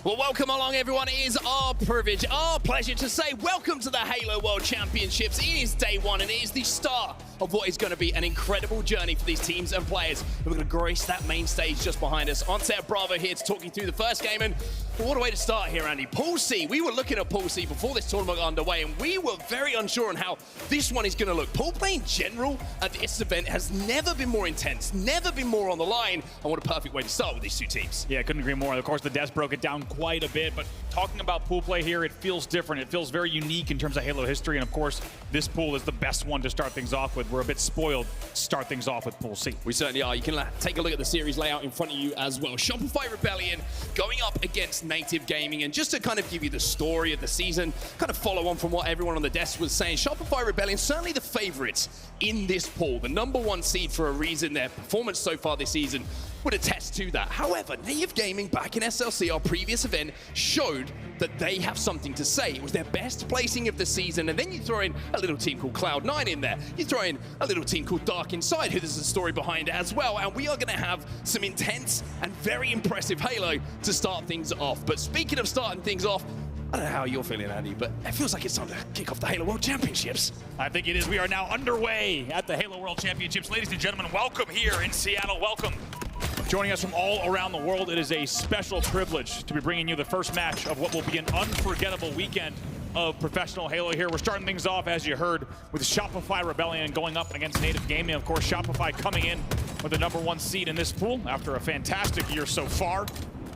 Well, welcome along, everyone. It is our privilege, our pleasure to say welcome to the Halo World Championships. It is day one, and it is the start of what is going to be an incredible journey for these teams and players. We're going to grace that main stage just behind us. On set, Bravo here to talk you through the first game, and what a way to start here, Andy. Pool C. We were looking at Pool C before this tournament got underway, and we were very unsure on how this one is going to look. Pool play in general at this event has never been more intense, never been more on the line, and what a perfect way to start with these two teams. Yeah, I couldn't agree more. Of course, the devs broke it down quite a bit, but talking about pool play here, it feels different. It feels very unique in terms of Halo history, and of course, this pool is the best one to start things off with. We're a bit spoiled to start things off with Pool C. We certainly are. You can take a look at the series layout in front of you as well. Shopify Rebellion going up against Native Gaming, and just to kind of give you the story of the season, kind of follow on from what everyone on the desk was saying, Shopify Rebellion certainly the favorites in this pool. The #1 seed for a reason. Their performance so far this season would attest to that. However, Native Gaming back in SLC, our previous event, showed that they have something to say. It was their best placing of the season, and then you throw in a little team called Cloud9 in there. You throw in a little team called Dark Inside, who there's a story behind it as well, and we are gonna have some intense and very impressive Halo to start things off. But speaking of starting things off, I don't know how you're feeling, Andy, but it feels like it's time to kick off the Halo World Championships. I think it is. We are now underway at the Halo World Championships. Ladies and gentlemen, welcome here in Seattle. Welcome. Joining us from all around the world, it is a special privilege to be bringing you the first match of what will be an unforgettable weekend of professional Halo here. We're starting things off, as you heard, with Shopify Rebellion going up against Native Gaming. Of course, Shopify coming in with the #1 seed in this pool after a fantastic year so far.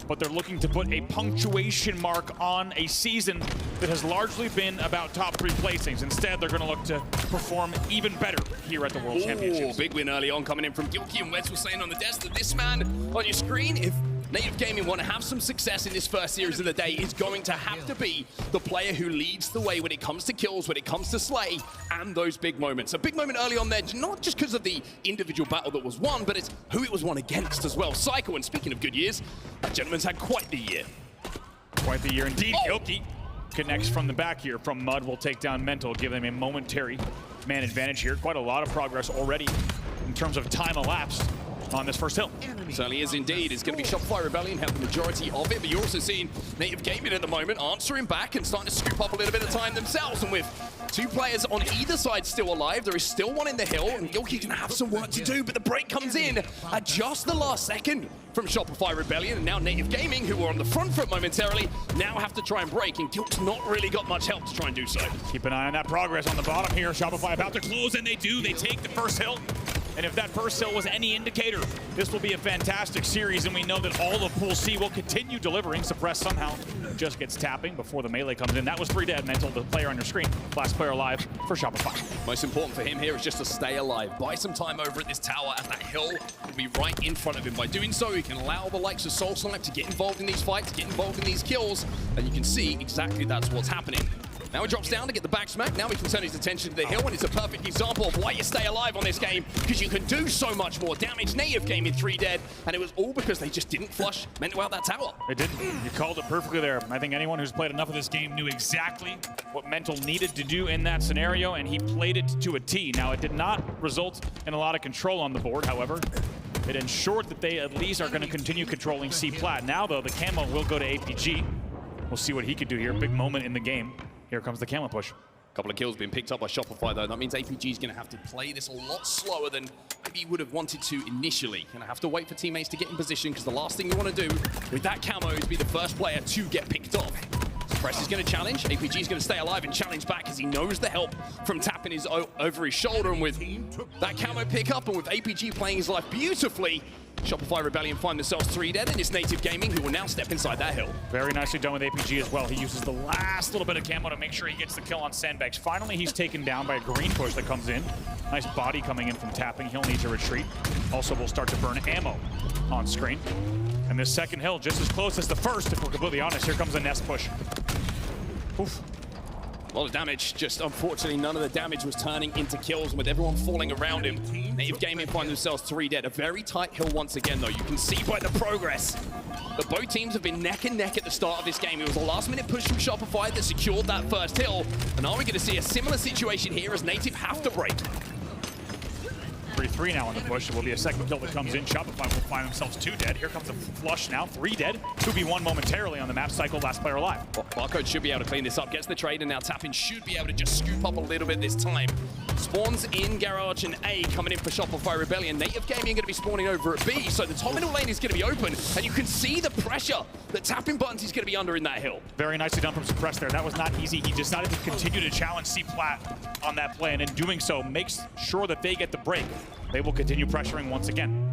But they're looking to put a punctuation mark on a season that has largely been about top 3 placings. Instead, they're going to look to perform even better here at the World Championships. Big win early on coming in from Gilkey, and Wes was saying on the desk that this man on your screen, if Native Gaming want to have some success in this first series of the day, is going to have to be the player who leads the way when it comes to kills, when it comes to slay, and those big moments. A big moment early on there, not just because of the individual battle that was won, but it's who it was won against as well. Cykul, and speaking of good years, that gentleman's had quite the year. Quite the year indeed. Gilkey connects from the back here. From Mud will take down Mental, give them a momentary man advantage here. Quite a lot of progress already in terms of time elapsed on this first hill. Certainly is indeed. It's going to be Shopify Rebellion have the majority of it, but you're also seeing Native Gaming at the moment answering back and starting to scoop up a little bit of time themselves. And with 2 players on either side still alive, there is still one in the hill, and Gilkey's going to have some work to do, but the break comes in at just the last second from Shopify Rebellion, and now Native Gaming, who were on the front foot momentarily, now have to try and break, and Gilk's not really got much help to try and do so. Keep an eye on that progress on the bottom here. Shopify about to close, and they do. They take the first hill. And if that first hill was any indicator, this will be a fantastic series, and we know that all of Pool C will continue delivering. Suppress somehow just gets tapping before the melee comes in. That was 3 dead. Mental, the player on your screen. Last player alive for Shopify. Most important for him here is just to stay alive. Buy some time over at this tower, as that hill will be right in front of him. By doing so, he can allow the likes of SoulSnipe to get involved in these fights, get involved in these kills, and you can see exactly that's what's happening. Now he drops down to get the back smack. Now he can turn his attention to the hill, and it's a perfect example of why you stay alive on this game, because you can do so much more damage. Native Gaming 3 dead, and it was all because they just didn't flush Mental out that tower. They didn't. You called it perfectly there. I think anyone who's played enough of this game knew exactly what Mental needed to do in that scenario, and he played it to a T. Now, it did not result in a lot of control on the board, however. It ensured that they at least are going to continue controlling C-Plat. Now, though, the camo will go to APG. We'll see what he could do here. Big moment in the game. Here comes the camo push. Couple of kills being picked up by Shopify, though. That means APG is going to have to play this a lot slower than maybe he would have wanted to initially. Going to have to wait for teammates to get in position, because the last thing you want to do with that camo is be the first player to get picked off. Press is going to challenge. APG is going to stay alive and challenge back, because he knows the help from tapping his over his shoulder. And with that camo pick up, and with APG playing his life beautifully, Shopify Rebellion find themselves 3 dead, and it's Native Gaming who will now step inside that hill. Very nicely done with APG as well. He uses the last little bit of camo to make sure he gets the kill on Sandbags. Finally, he's taken down by a green push that comes in. Nice body coming in from tapping. He'll need to retreat. Also, will start to burn ammo on screen. And this second hill, just as close as the first, if we're completely honest. Here comes a nest push. Oof. A lot of damage, just unfortunately none of the damage was turning into kills, and with everyone falling around him, Native Gaming find themselves 3 dead. A very tight hill once again, though. You can see by the progress that both teams have been neck and neck at the start of this game. It was a last-minute push from Shopify that secured that first hill, and are we going to see a similar situation here as Native have to break? 3 now on the push. It will be a second kill that comes in. Shopify will find themselves 2 dead. Here comes a flush now, 3 dead. 2v1 momentarily on the map. Cykul, last player alive. Well, Barcode should be able to clean this up, gets the trade, and now Tapping should be able to just scoop up a little bit this time. Spawns in Garage and A coming in for Shopify Rebellion. Native Gaming are going to be spawning over at B, so the top middle lane is going to be open, and you can see the pressure that Tapping Buttons is going to be under in that hill. Very nicely done from Suppress there. That was not easy. He decided to continue to challenge C-Plat on that play, and in doing so, makes sure that they get the break. They will continue pressuring once again.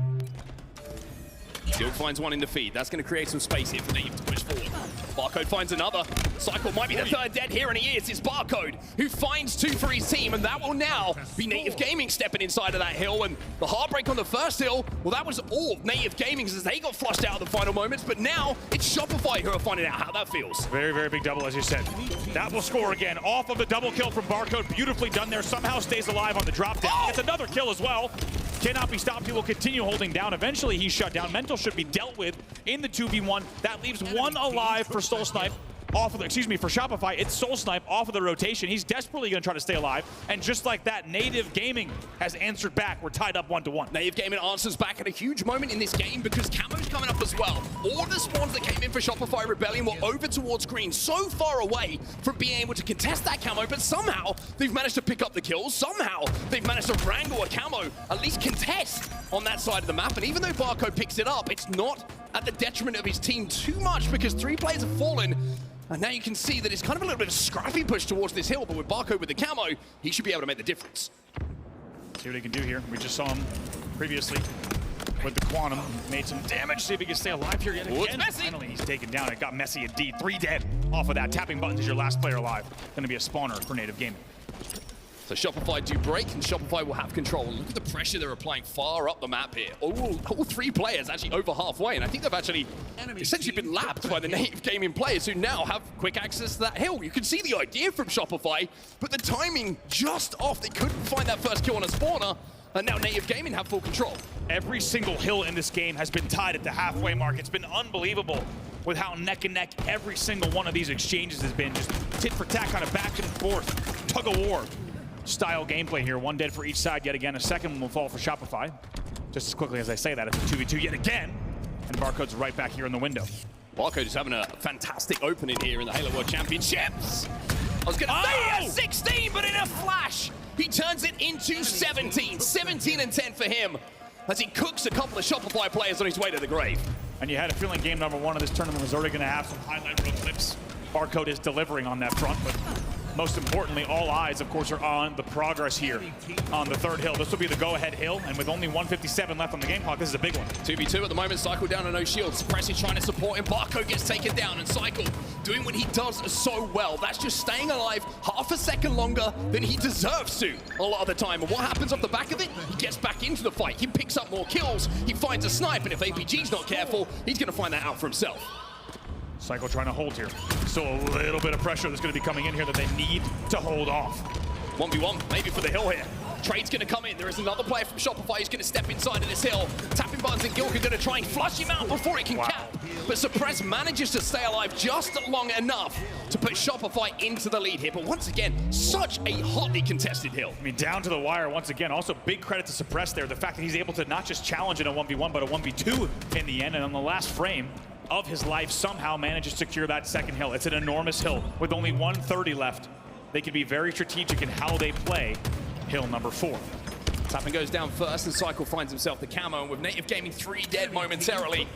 Still finds one in the feed. That's going to create some space here for Native to push forward. Barcode finds another. Cykul might be the third dead here, and he is. It's Barcode who finds 2 for his team, and that will now be Native Gaming stepping inside of that hill. And the heartbreak on the first hill, well, that was all Native Gaming's as they got flushed out of the final moments, but now it's Shopify who are finding out how that feels. Very, very big double, as you said. That will score again. Off of the double kill from Barcode. Beautifully done there. Somehow stays alive on the drop down. It's another kill as well. Cannot be stopped. He will continue holding down. Eventually, he's shut down. Mental should be dealt with in the 2v1. That leaves 1 alive for SoulSnipe. Off of the, for Shopify, it's SoulSnipe off of the rotation. He's desperately going to try to stay alive. And just like that, Native Gaming has answered back. We're tied up 1-1. Native Gaming answers back at a huge moment in this game because Camo's coming up as well. All of the spawns that came in for Shopify Rebellion were over towards green, so far away from being able to contest that Camo, but somehow they've managed to pick up the kills. Somehow they've managed to wrangle a Camo, at least contest on that side of the map. And even though Barcode picks it up, it's not at the detriment of his team too much because 3 players have fallen. And now you can see that it's kind of a little bit of a scrappy push towards this hill, but with Barcode with the Camo, he should be able to make the difference. See what he can do here. We just saw him previously with the Quantum. Made some damage. See if he can stay alive here yet again. Finally, he's taken down. It got messy indeed. 3 dead off of that. Tapping Buttons is your last player alive. Going to be a spawner for Native Gaming. So Shopify do break, and Shopify will have control. Look at the pressure they're applying far up the map here. All 3 players actually over halfway, and I think they've actually essentially been lapped by the Native Gaming players who now have quick access to that hill. You can see the idea from Shopify, but the timing just off. They couldn't find that first kill on a spawner, and now Native Gaming have full control. Every single hill in this game has been tied at the halfway mark. It's been unbelievable with how neck and neck every single one of these exchanges has been. Just tit for tat, kind of back and forth, tug of war style gameplay here. 1 dead for each side yet again. A second one will fall for Shopify. Just as quickly as I say that, it's a 2v2 yet again. And Barcode's right back here in the window. Barcode is having a fantastic opening here in the Halo World Championships. I was going to say 16, but in a flash, he turns it into 17. 17 and 10 for him as he cooks a couple of Shopify players on his way to the grave. And you had a feeling game number 1 of this tournament was already going to have some highlight reel clips. Barcode is delivering on that front, but most importantly, all eyes, of course, are on the progress here on the 3rd hill. This will be the go-ahead hill, and with only 1:57 left on the game clock, this is a big one. 2v2 at the moment. Cykul down to no shield. Suppress is trying to support him. Barcode gets taken down, and Cykul doing what he does so well. That's just staying alive half a second longer than he deserves to a lot of the time. And what happens off the back of it? He gets back into the fight. He picks up more kills. He finds a snipe, and if APG's not careful, he's going to find that out for himself. Cykul trying to hold here. Still a little bit of pressure that's going to be coming in here that they need to hold off. 1v1, maybe for the hill here. Trade's going to come in. There is another player from Shopify who's going to step inside of this hill. Tapping Buttons and Gilk are going to try and flush him out before he can cap. But Suppress manages to stay alive just long enough to put Shopify into the lead here. But once again, such a hotly contested hill. I mean, down to the wire once again. Also, big credit to Suppress there. The fact that he's able to not just challenge in a 1v1, but a 1v2 in the end. And on the last frame of his life, somehow manages to secure that 2nd hill. It's an enormous hill with only 130 left. They can be very strategic in how they play hill number 4. Tapping goes down first, and Cykul finds himself the Camo, and with Native Gaming 3 dead momentarily,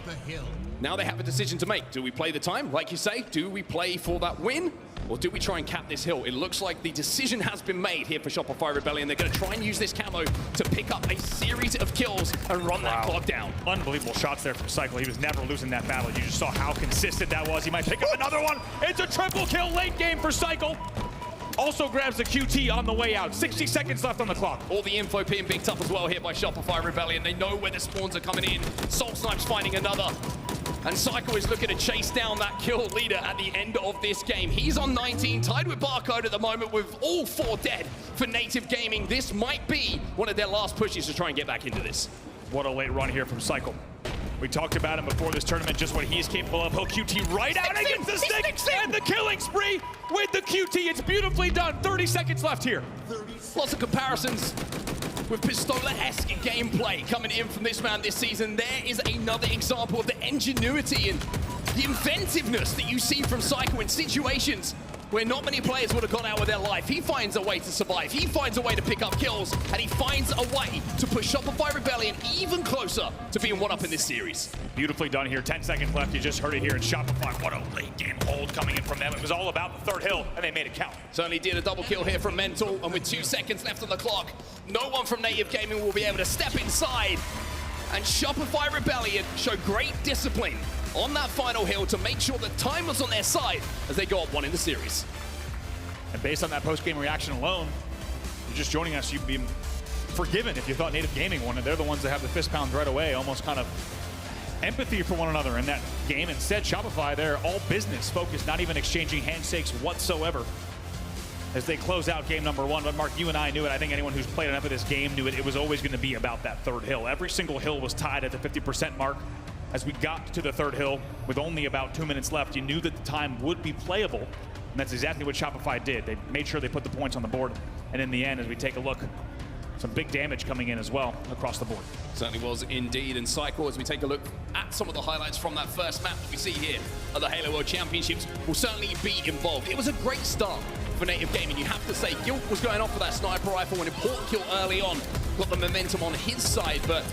now they have a decision to make. Do we play the time, like you say? Do we play for that win? Or do we try and cap this hill? It looks like the decision has been made here for Shopify Rebellion. They're going to try and use this Camo to pick up a series of kills and run that clock down. Unbelievable shots there from Cykul. He was never losing that battle. You just saw how consistent that was. He might pick up another one. It's a triple kill late game for Cykul. Also grabs the QT on the way out. 60 seconds left on the clock. All the info being picked up as well here by Shopify Rebellion. They know where the spawns are coming in. SoulSnipe's finding another. And Cykul is looking to chase down that kill leader at the end of this game. He's on 19, tied with Barcode at the moment with all 4 dead for Native Gaming. This might be one of their last pushes to try and get back into this. What a late run here from Cykul. We talked about him before this tournament, just what he's capable of. He'll QT right out against the stick and the killing spree with the QT. It's beautifully done. 30 seconds left here. Lots of comparisons with Pistola-esque gameplay coming in from this man this season. There is another example of the ingenuity and the inventiveness that you see from Cykul in situations where not many players would have got out with their life. He finds a way to survive, he finds a way to pick up kills, and he finds a way to push Shopify Rebellion even closer to being one up in this series. Beautifully done here. 10 seconds left. You just heard it here in Shopify. What a late game hold coming in from them. It was all about the third hill, and they made it count. Certainly did a double kill here from Mental, and with 2 seconds left on the clock, no one from Native Gaming will be able to step inside. And Shopify Rebellion show great discipline on that final hill to make sure the time was on their side as they go up 1 in the series. And based on that post-game reaction alone, you're just joining us, you'd be forgiven if you thought Native Gaming won, and they're the ones that have the fist pounds right away, almost kind of empathy for one another in that game. Instead, Shopify, they're all business focused, not even exchanging handshakes whatsoever as they close out game number 1. But Mark, you and I knew it. I think anyone who's played enough of this game knew it. It was always going to be about that third hill. Every single hill was tied at the 50% mark. As we got to the third hill with only about 2 minutes left, you knew that the time would be playable. And that's exactly what Shopify did. They made sure they put the points on the board. And in the end, as we take a look, some big damage coming in as well across the board. Certainly was indeed. And Cykul, as we take a look at some of the highlights from that first map that we see here at the Halo World Championships, will certainly be involved. It was a great start for Native Gaming. You have to say, Guilt was going off for that sniper rifle, an important kill early on, got the momentum on his side, but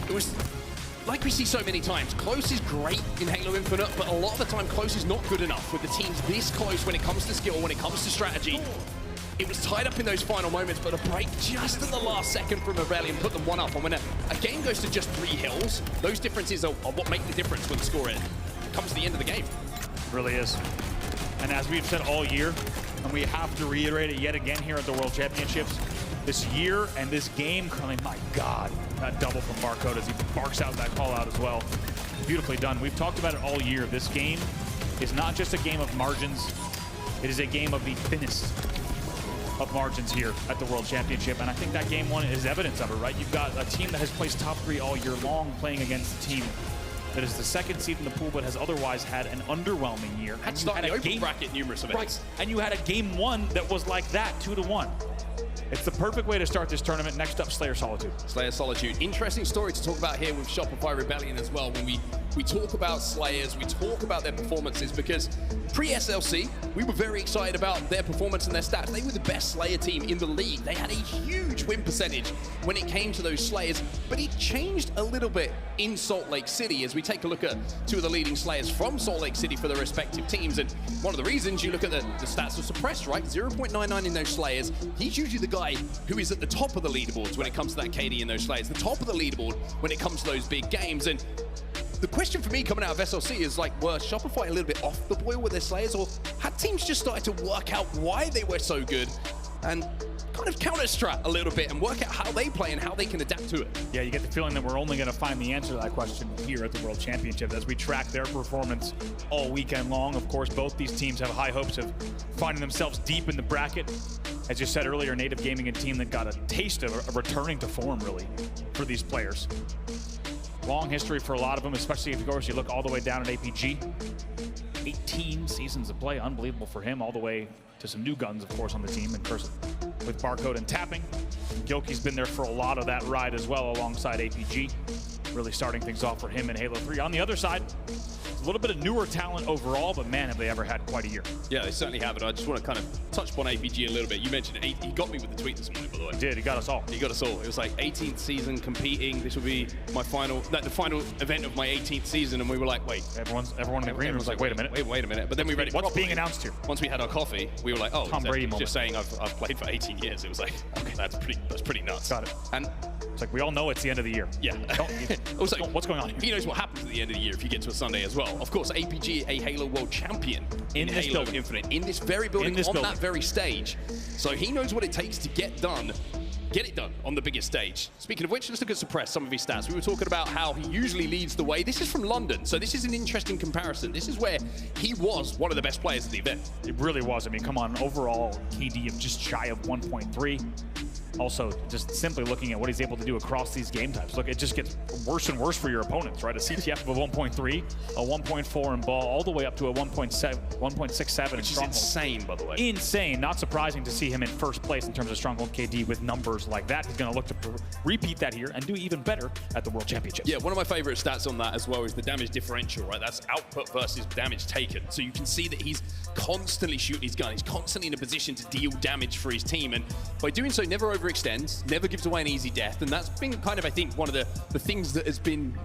it was like we see so many times. Close is great in Halo Infinite, but a lot of the time close is not good enough with the teams this close when it comes to skill, when it comes to strategy. It was tied up in those final moments, but a break just at the last second from Rebellion put them 1 up. And when a game goes to just 3 hills, those differences are what make the difference when the score comes to the end of the game. It really is. And as we've said all year, and we have to reiterate it yet again here at the World Championships, this year and this game coming, my God, that double from Barcode as he barks out that call out as well. Beautifully done. We've talked about it all year. This game is not just a game of margins. It is a game of the thinnest of margins here at the World Championship. And I think that game 1 is evidence of it, right? You've got a team that has placed top 3 all year long playing against a team that is the 2nd seed in the pool, but has otherwise had an underwhelming year. Had started the open bracket numerous events. Right. And you had a game 1 that was like that, 2-1. It's the perfect way to start this tournament. Next up, Slayer Solitude. Slayer Solitude. Interesting story to talk about here with Shopify Rebellion as well. When we talk about Slayers, we talk about their performances, because pre-SLC, we were very excited about their performance and their stats. They were the best Slayer team in the league. They had a huge win percentage when it came to those Slayers, but it changed a little bit in Salt Lake City as we take a look at 2 of the leading Slayers from Salt Lake City for their respective teams. And one of the reasons you look at the stats are suppressed, right? 0.99 in those Slayers. He's usually the guy who is at the top of the leaderboards when it comes to that KD in those Slayers, the top of the leaderboard when it comes to those big games. And the question for me coming out of SLC is, like, were Shopify a little bit off the boil with their Slayers, or had teams just started to work out why they were so good and kind of counter-strat a little bit and work out how they play and how they can adapt to it? Yeah, you get the feeling that we're only going to find the answer to that question here at the World Championship as we track their performance all weekend long. Of course, both these teams have high hopes of finding themselves deep in the bracket. As you said earlier, Native Gaming, a team that got a taste of returning to form, really, for these players. Long history for a lot of them, especially if, of course, you look all the way down at APG. 18 seasons of play, unbelievable for him, all the way to some new guns, of course, on the team in person with Barcode and Tapping. Gilkey's been there for a lot of that ride as well, alongside APG, really starting things off for him in Halo 3. On the other side, a little bit of newer talent overall, but man, have they ever had quite a year. Yeah, they certainly have it. I just want to kind of touch upon APG a little bit. You mentioned it. He got me with the tweet this morning, by the way. He did. He got us all. He got us all. It was like 18th season competing. This will be my the final event of my 18th season, and we were like, wait. Everyone in agreement was like, wait a minute. Wait a minute. But then we read it. What's being announced here? Once we had our coffee, we were like, oh, Tom Brady moment. Just saying I've played for 18 years. It was like, okay, that's pretty nuts. Got it. And it's like we all know it's the end of the year. Yeah. Also, what's going on here? He knows what happens at the end of the year if you get to a Sunday as well. Of course, APG, a Halo World Champion in this Halo building. Infinite, in this very building, that very stage. So he knows what it takes to get it done on the biggest stage. Speaking of which, let's look at Suppress, some of his stats. We were talking about how he usually leads the way. This is from London, so this is an interesting comparison. This is where he was one of the best players at the event. It really was. I mean, come on, overall KD of just shy of 1.3. Also, just simply looking at what he's able to do across these game types. Look, it just gets worse and worse for your opponents, right? A CTF of a 1.3, a 1.4 in ball, all the way up to a 1.7, 1.67 in Stronghold. Insane, by the way. Insane. Not surprising to see him in first place in terms of Stronghold KD with numbers like that. He's going to look to repeat that here and do even better at the World Championships. Yeah, one of my favorite stats on that as well is the damage differential, right? That's output versus damage taken. So you can see that he's constantly shooting his gun. He's constantly in a position to deal damage for his team. And by doing so, never overextends, never gives away an easy death. And that's been kind of, I think, one of the things that has been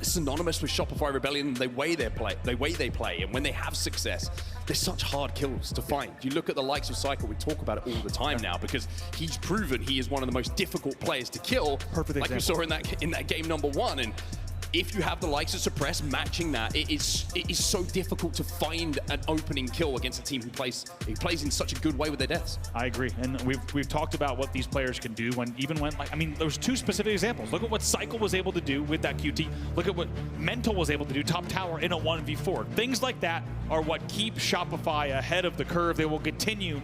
synonymous with Shopify Rebellion, the way they play, and when they have success, they're such hard kills to find. You look at the likes of Cykul, we talk about it all the time now because he's proven he is one of the most difficult players to kill. Perfect like example. we saw in that game number 1. And if you have the likes of Suppress matching that, it is so difficult to find an opening kill against a team who plays in such a good way with their deaths. I agree, and we've talked about what these players can do even when like, I mean, there's 2 specific examples. Look at what Cykul was able to do with that QT. Look at what Mental was able to do top tower in a 1v4. Things like that are what keep Shopify ahead of the curve. They will continue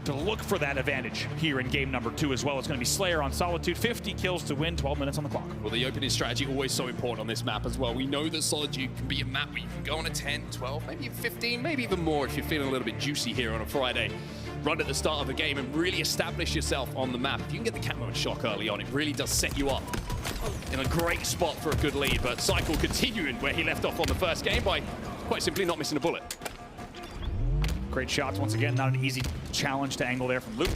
to look for that advantage here in game number 2 as well. It's going to be Slayer on Solitude, 50 kills to win, 12 minutes on the clock. Well, the opening strategy always so important on this map as well. We know that Solitude can be a map where you can go on a 10, 12, maybe even 15, maybe even more if you're feeling a little bit juicy here on a Friday. Run at the start of the game and really establish yourself on the map. If you can get the camo and shock early on, it really does set you up in a great spot for a good lead. But Cykul continuing where he left off on the first game by quite simply not missing a bullet. Great shots once again, not an easy challenge to angle there from Luke,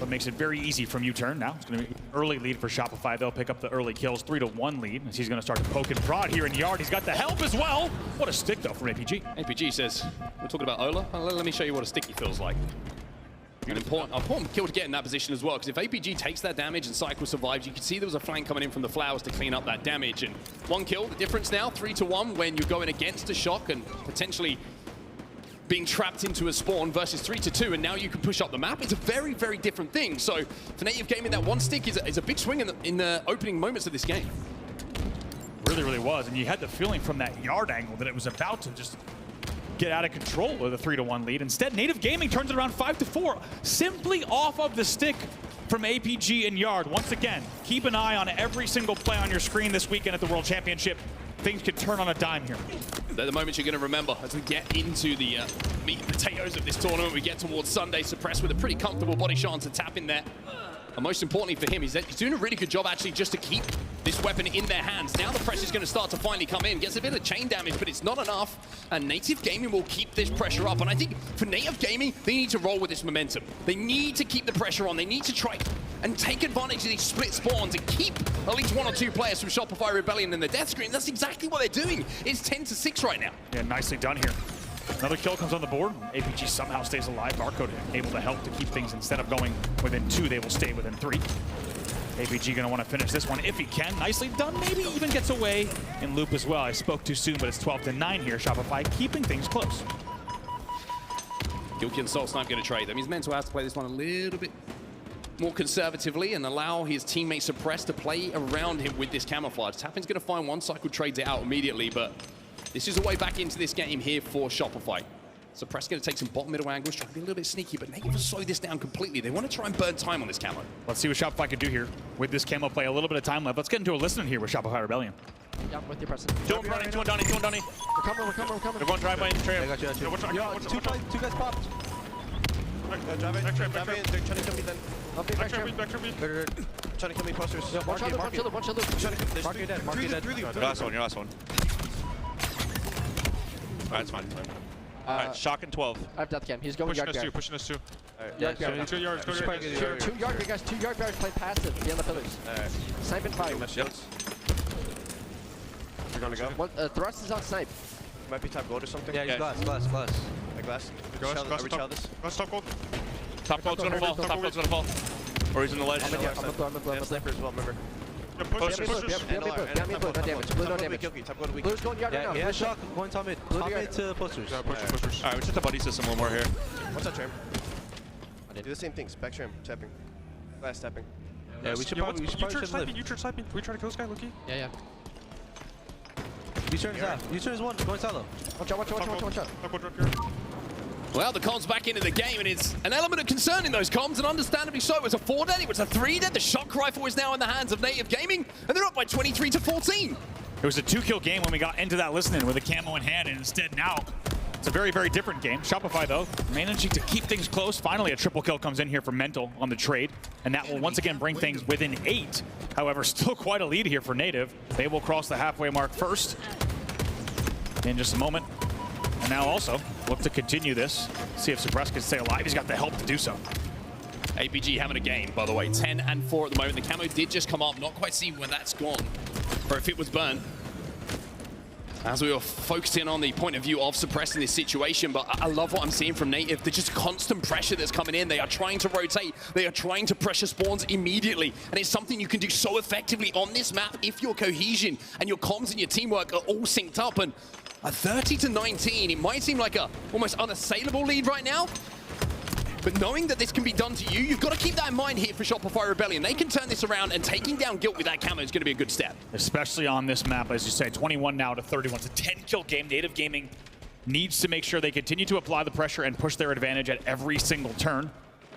but makes it very easy from U-turn. Now it's going to be an early lead for Shopify. They'll pick up the early kills, 3-1 lead, as he's going to start to poke and prod here in Yard. He's got the help as well. What a stick though from APG. APG says, we're talking about Ola. Let me show you what a sticky feels like. An important kill to get in that position as well, because if APG takes that damage and Cykul survives, you can see there was a flank coming in from the flowers to clean up that damage. And 1 kill, the difference now, 3-1 when you're going against a shock and potentially being trapped into a spawn versus 3-2, and now you can push up the map. It's a very, very different thing. So for Native Gaming, that 1 stick is a big swing in the opening moments of this game. Really, really was. And you had the feeling from that Yard angle that it was about to just get out of control with a 3-1 lead. Instead, Native Gaming turns it around 5-4, simply off of the stick from APG and Yard. Once again, keep an eye on every single play on your screen this weekend at the World Championship. Things could turn on a dime here. They're the moments you're going to remember as we get into the meat and potatoes of this tournament. We get towards Sunday. Suppressed with a pretty comfortable body shot to tap in there. And most importantly for him is that he's doing a really good job actually just to keep this weapon in their hands. Now the pressure's going to start to finally come in. Gets a bit of chain damage, but it's not enough. And Native Gaming will keep this pressure up. And I think for Native Gaming, they need to roll with this momentum. They need to keep the pressure on. They need to try and take advantage of these split spawns and keep at least 1 or 2 players from Shopify Rebellion in the death screen. That's exactly what they're doing. It's 10-6 right now. Yeah, nicely done here. Another kill comes on the board. APG somehow stays alive. Barcode able to help to keep things, instead of going within 2, they will stay within 3. APG gonna want to finish this one if he can. Nicely done. Maybe even gets away in loop as well. I spoke too soon, but it's 12-9 here. Shopify keeping things close. Gilkey and SoulSnipe going to trade. That means Mental has to play this one a little bit more conservatively and allow his teammate Suppress to play around him with this camouflage. Tappin's going to find one, Cykul trades it out immediately, but this is a way back into this game here for Shopify. Suppress going to take some bottom middle angles, try to be a little bit sneaky, but Native will slow this down completely. They want to try and burn time on this camo. Let's see what Shopify can do here with this camo play. A little bit of time left. Let's get into a listening here with Shopify Rebellion. Yeah, I'm with you, Preston. 2 on Donnie, 2 on Donnie, 2 on Donnie. We're coming. They're going drive by in the trail. I got you. Yo, two guys popped. Back trap. They're trying to kill me then. Back They're trying to kill me posters. One shot loop. Mark, you're dead. Mark, you're dead. Your last one. Alright, it's fine. Alright, shock and 12. I have death cam. He's going yard guard. Pushing us two. Yard guard. 2 yards, 2 yards. 2 yard guys. 2 yard guards play passive beyond the pillars. Alright. Snipe and fire. We're gonna go. Thrust is on snipe. Might be top gold or something. Yeah, glass. Glass. Are we chill this? Go top gold. Top gold's gonna fall. Top gold's gonna fall. Or he's in the ledge. I'm a blue. Sniper as well, remember. Push. Behind me, blue, no damage. Blue, no damage. Top gold weak. Blue's going yard right now. Yeah, shock. Going top mid. Top mid to posters. Alright, we set the buddy system a little more here. What's that tram? Do the same thing. Spec tram. Tapping. Glass tapping. Yeah, we should probably live. U-turn sniping. Can we try to kill this guy, Loki? Yeah. U-turn is half. U-turn is 1. Going silo. Watch out. Top gold drop here. Well, the comms back into the game, and it's an element of concern in those comms, and understandably so. It was a 4 dead, it was a 3 dead. The shock rifle is now in the hands of Native Gaming, and they're up by 23-14. It was a 2-kill game when we got into that listening with a camo in hand, and instead now it's a very, very different game. Shopify, though, managing to keep things close. Finally, a triple kill comes in here for Mental on the trade, and that will once again bring things within 8. However, still quite a lead here for Native. They will cross the halfway mark first in just a moment. And now also look to continue this. See if Suppress can stay alive. He's got the help to do so. APG having a game, by the way. 10-4 at the moment. The camo did just come up. Not quite seeing where that's gone, or if it was burnt. As we were focusing on the point of view of Suppress in this situation, but I love what I'm seeing from Native. There's just constant pressure that's coming in. They are trying to rotate. They are trying to pressure spawns immediately. And it's something you can do so effectively on this map if your cohesion and your comms and your teamwork are all synced up. And a 30-19, it might seem like a almost unassailable lead right now. But knowing that this can be done to you, you've got to keep that in mind here for Shopify Rebellion. They can turn this around, and taking down Guilt with that camo is going to be a good step. Especially on this map, as you say, 21 now to 31. It's a 10-kill game. Native Gaming needs to make sure they continue to apply the pressure and push their advantage at every single turn.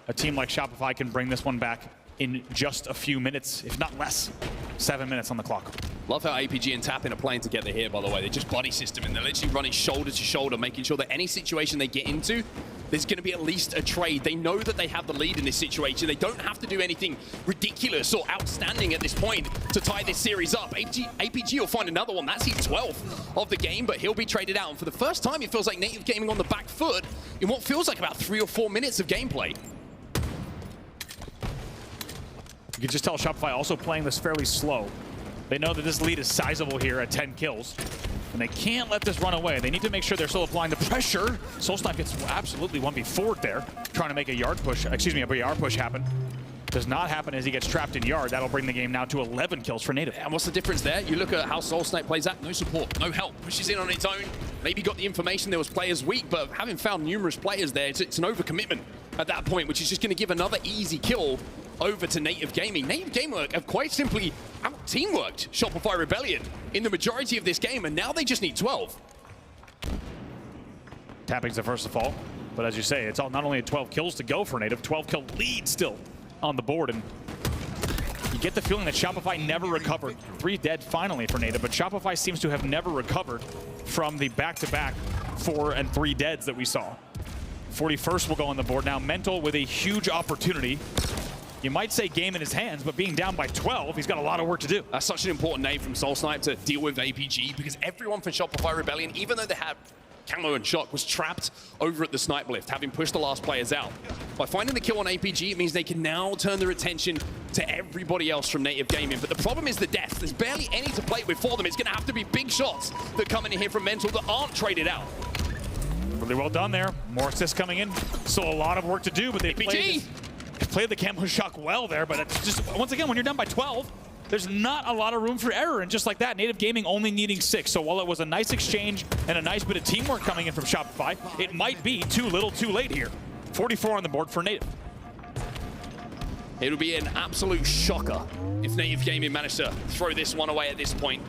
A team like Shopify can bring this one back in just a few minutes, if not less. 7 minutes on the clock. Love how APG and Tappin are playing together here, by the way. They're just body system, and they're literally running shoulder to shoulder, making sure that any situation they get into, there's going to be at least a trade. They know that they have the lead in this situation. They don't have to do anything ridiculous or outstanding at this point to tie this series up. APG will find another one. That's his 12th of the game, but he'll be traded out. And for the first time, it feels like Native Gaming on the back foot in what feels like about 3 or 4 minutes of gameplay. You can just tell Shopify also playing this fairly slow. They know that this lead is sizable here at 10 kills. And they can't let this run away. They need to make sure they're still applying the pressure. SoulSnipe gets absolutely 1v4'd there, trying to make a yard push, a BR push happen. Does not happen as he gets trapped in yard. That'll bring the game now to 11 kills for Native. And what's the difference there? You look at how SoulSnipe plays that. No support, no help. Pushes in on its own. Maybe got the information there was players weak, but having found numerous players there, it's an overcommitment at that point, which is just going to give another easy kill over to Native Gaming. Native Gaming have quite simply out-teamworked Shopify Rebellion in the majority of this game, and now they just need 12. Tapping's the first to fall, but as you say, it's all not only 12 kills to go for Native, 12-kill lead still on the board, and you get the feeling that Shopify never recovered. 3 dead finally for Native, but Shopify seems to have never recovered from the back-to-back 4 and 3 deads that we saw. 41st will go on the board now. Mental with a huge opportunity. You might say game in his hands, but being down by 12, he's got a lot of work to do. That's such an important name from SoulSnipe to deal with APG, because everyone from Shopify Rebellion, even though they have camo and shock, was trapped over at the snipe lift, having pushed the last players out. By finding the kill on APG, it means they can now turn their attention to everybody else from Native Gaming. But the problem is the deaths. There's barely any to play with for them. It's going to have to be big shots that come in here from Mental that aren't traded out. Really well done there. More assists coming in. Still a lot of work to do, but they played the camo shock well there. But it's just, once again, when you're down by 12, there's not a lot of room for error. And just like that, Native Gaming only needing 6. So while it was a nice exchange and a nice bit of teamwork coming in from Shopify, it might be too little too late here. 44 on the board for Native. It'll be an absolute shocker if Native Gaming managed to throw this one away at this point.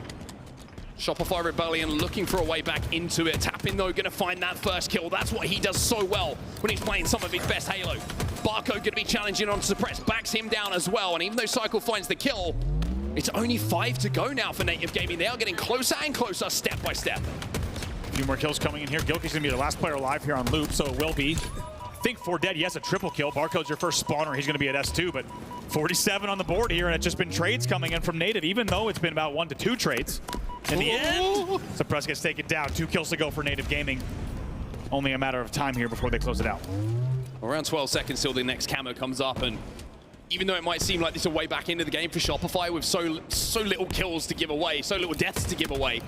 Shopify Rebellion looking for a way back into it. Tappin, though, going to find that first kill. That's what he does so well when he's playing some of his best Halo. Barcode going to be challenging on Suppress. Backs him down as well. And even though Cykul finds the kill, it's only 5 to go now for Native Gaming. They are getting closer and closer, step by step. A few more kills coming in here. Gilky's going to be the last player alive here on loop, so it will be. I think 4 dead. He has a triple kill. Barcode's your first spawner. He's going to be at S2, but 47 on the board here, and it's just been trades coming in from Native, even though it's been about 1 to 2 trades. In the end, Suppress gets taken down. 2 kills to go for Native Gaming. Only a matter of time here before they close it out. Around 12 seconds till the next camo comes up, and even though it might seem like this is a way back into the game for Shopify with so little kills to give away, so little deaths to give away,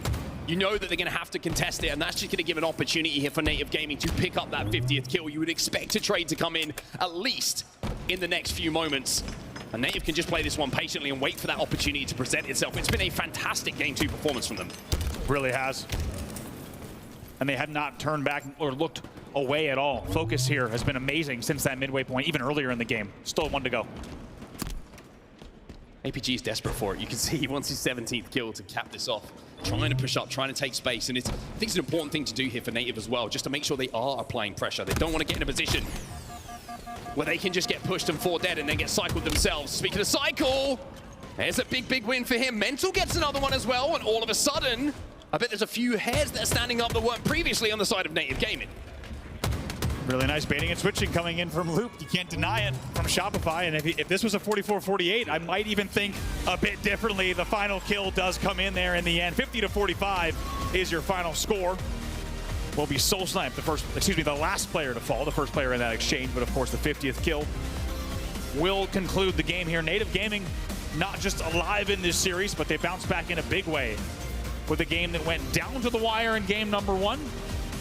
you know that they're going to have to contest it, and that's just going to give an opportunity here for Native Gaming to pick up that 50th kill. You would expect a trade to come in at least in the next few moments. And Native can just play this one patiently and wait for that opportunity to present itself. It's been a fantastic Game 2 performance from them. Really has. And they have not turned back or looked away at all. Focus here has been amazing since that midway point, even earlier in the game. Still 1 to go. APG is desperate for it. You can see he wants his 17th kill to cap this off. Trying to push up, trying to take space, and I think it's an important thing to do here for Native as well, just to make sure they are applying pressure. They don't want to get in a position where they can just get pushed and fall dead and then get cycled themselves. Speaking of Cykul, there's a big win for him. Mental gets another one as well, and all of a sudden, I bet there's a few heads that are standing up that weren't previously on the side of Native Gaming. Really nice baiting and switching coming in from Loop. You can't deny it from Shopify. And if this was a 44-48, I might even think a bit differently. The final kill does come in there in the end. 50-45 is your final score. Will be SoulSnipe, the last player to fall, the first player in that exchange, but of course the 50th kill will conclude the game here. Native Gaming not just alive in this series, but they bounced back in a big way with a game that went down to the wire in game number 1.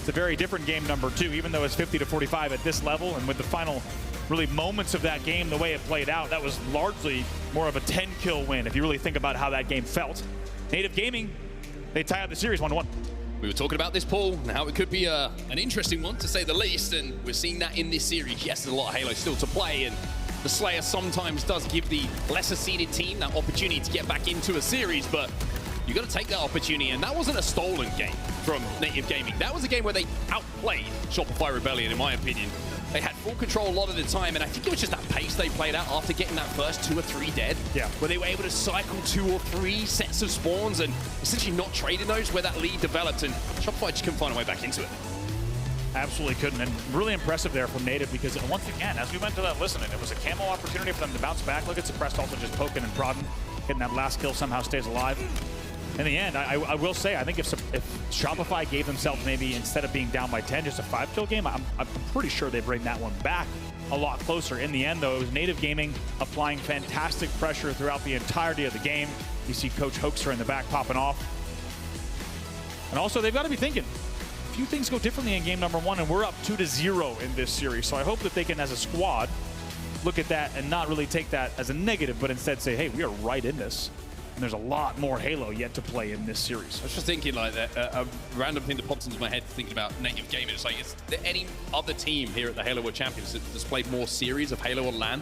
It's a very different game number 2, even though it's 50-45 at this level, and with the final really moments of that game, the way it played out, that was largely more of a 10-kill win, if you really think about how that game felt. Native Gaming, they tie out the series 1-1. We were talking about this pool and how it could be an interesting one, to say the least, and we're seeing that in this series. Yes, there's a lot of Halo still to play, and the Slayer sometimes does give the lesser seeded team that opportunity to get back into a series, but you got to take that opportunity, and that wasn't a stolen game from Native Gaming. That was a game where they outplayed Shopify Rebellion, in my opinion. They had full control a lot of the time, and I think it was just that pace they played out after getting that first 2 or 3 dead, where they were able to cycle 2 or 3 sets of spawns and essentially not trading those, where that lead developed, and Shopify just couldn't find a way back into it. Absolutely couldn't, and really impressive there from Native, because once again, as we went to that listening, it was a camo opportunity for them to bounce back. Look at Suppressed also just poking and prodding, getting that last kill, somehow stays alive. In the end, I will say, I think if Shopify gave themselves maybe, instead of being down by 10, just a 5-kill game, I'm pretty sure they bring that one back a lot closer. In the end, though, it was Native Gaming applying fantastic pressure throughout the entirety of the game. You see Coach Hoaxer in the back popping off. And also, they've got to be thinking, a few things go differently in game number 1, and we're up 2-0 in this series. So I hope that they can, as a squad, look at that and not really take that as a negative, but instead say, hey, we are right in this. And there's a lot more Halo yet to play in this series. I was just thinking, like, a random thing that pops into my head thinking about Native Gaming. It's like, is there any other team here at the Halo World Champions that's played more series of Halo on LAN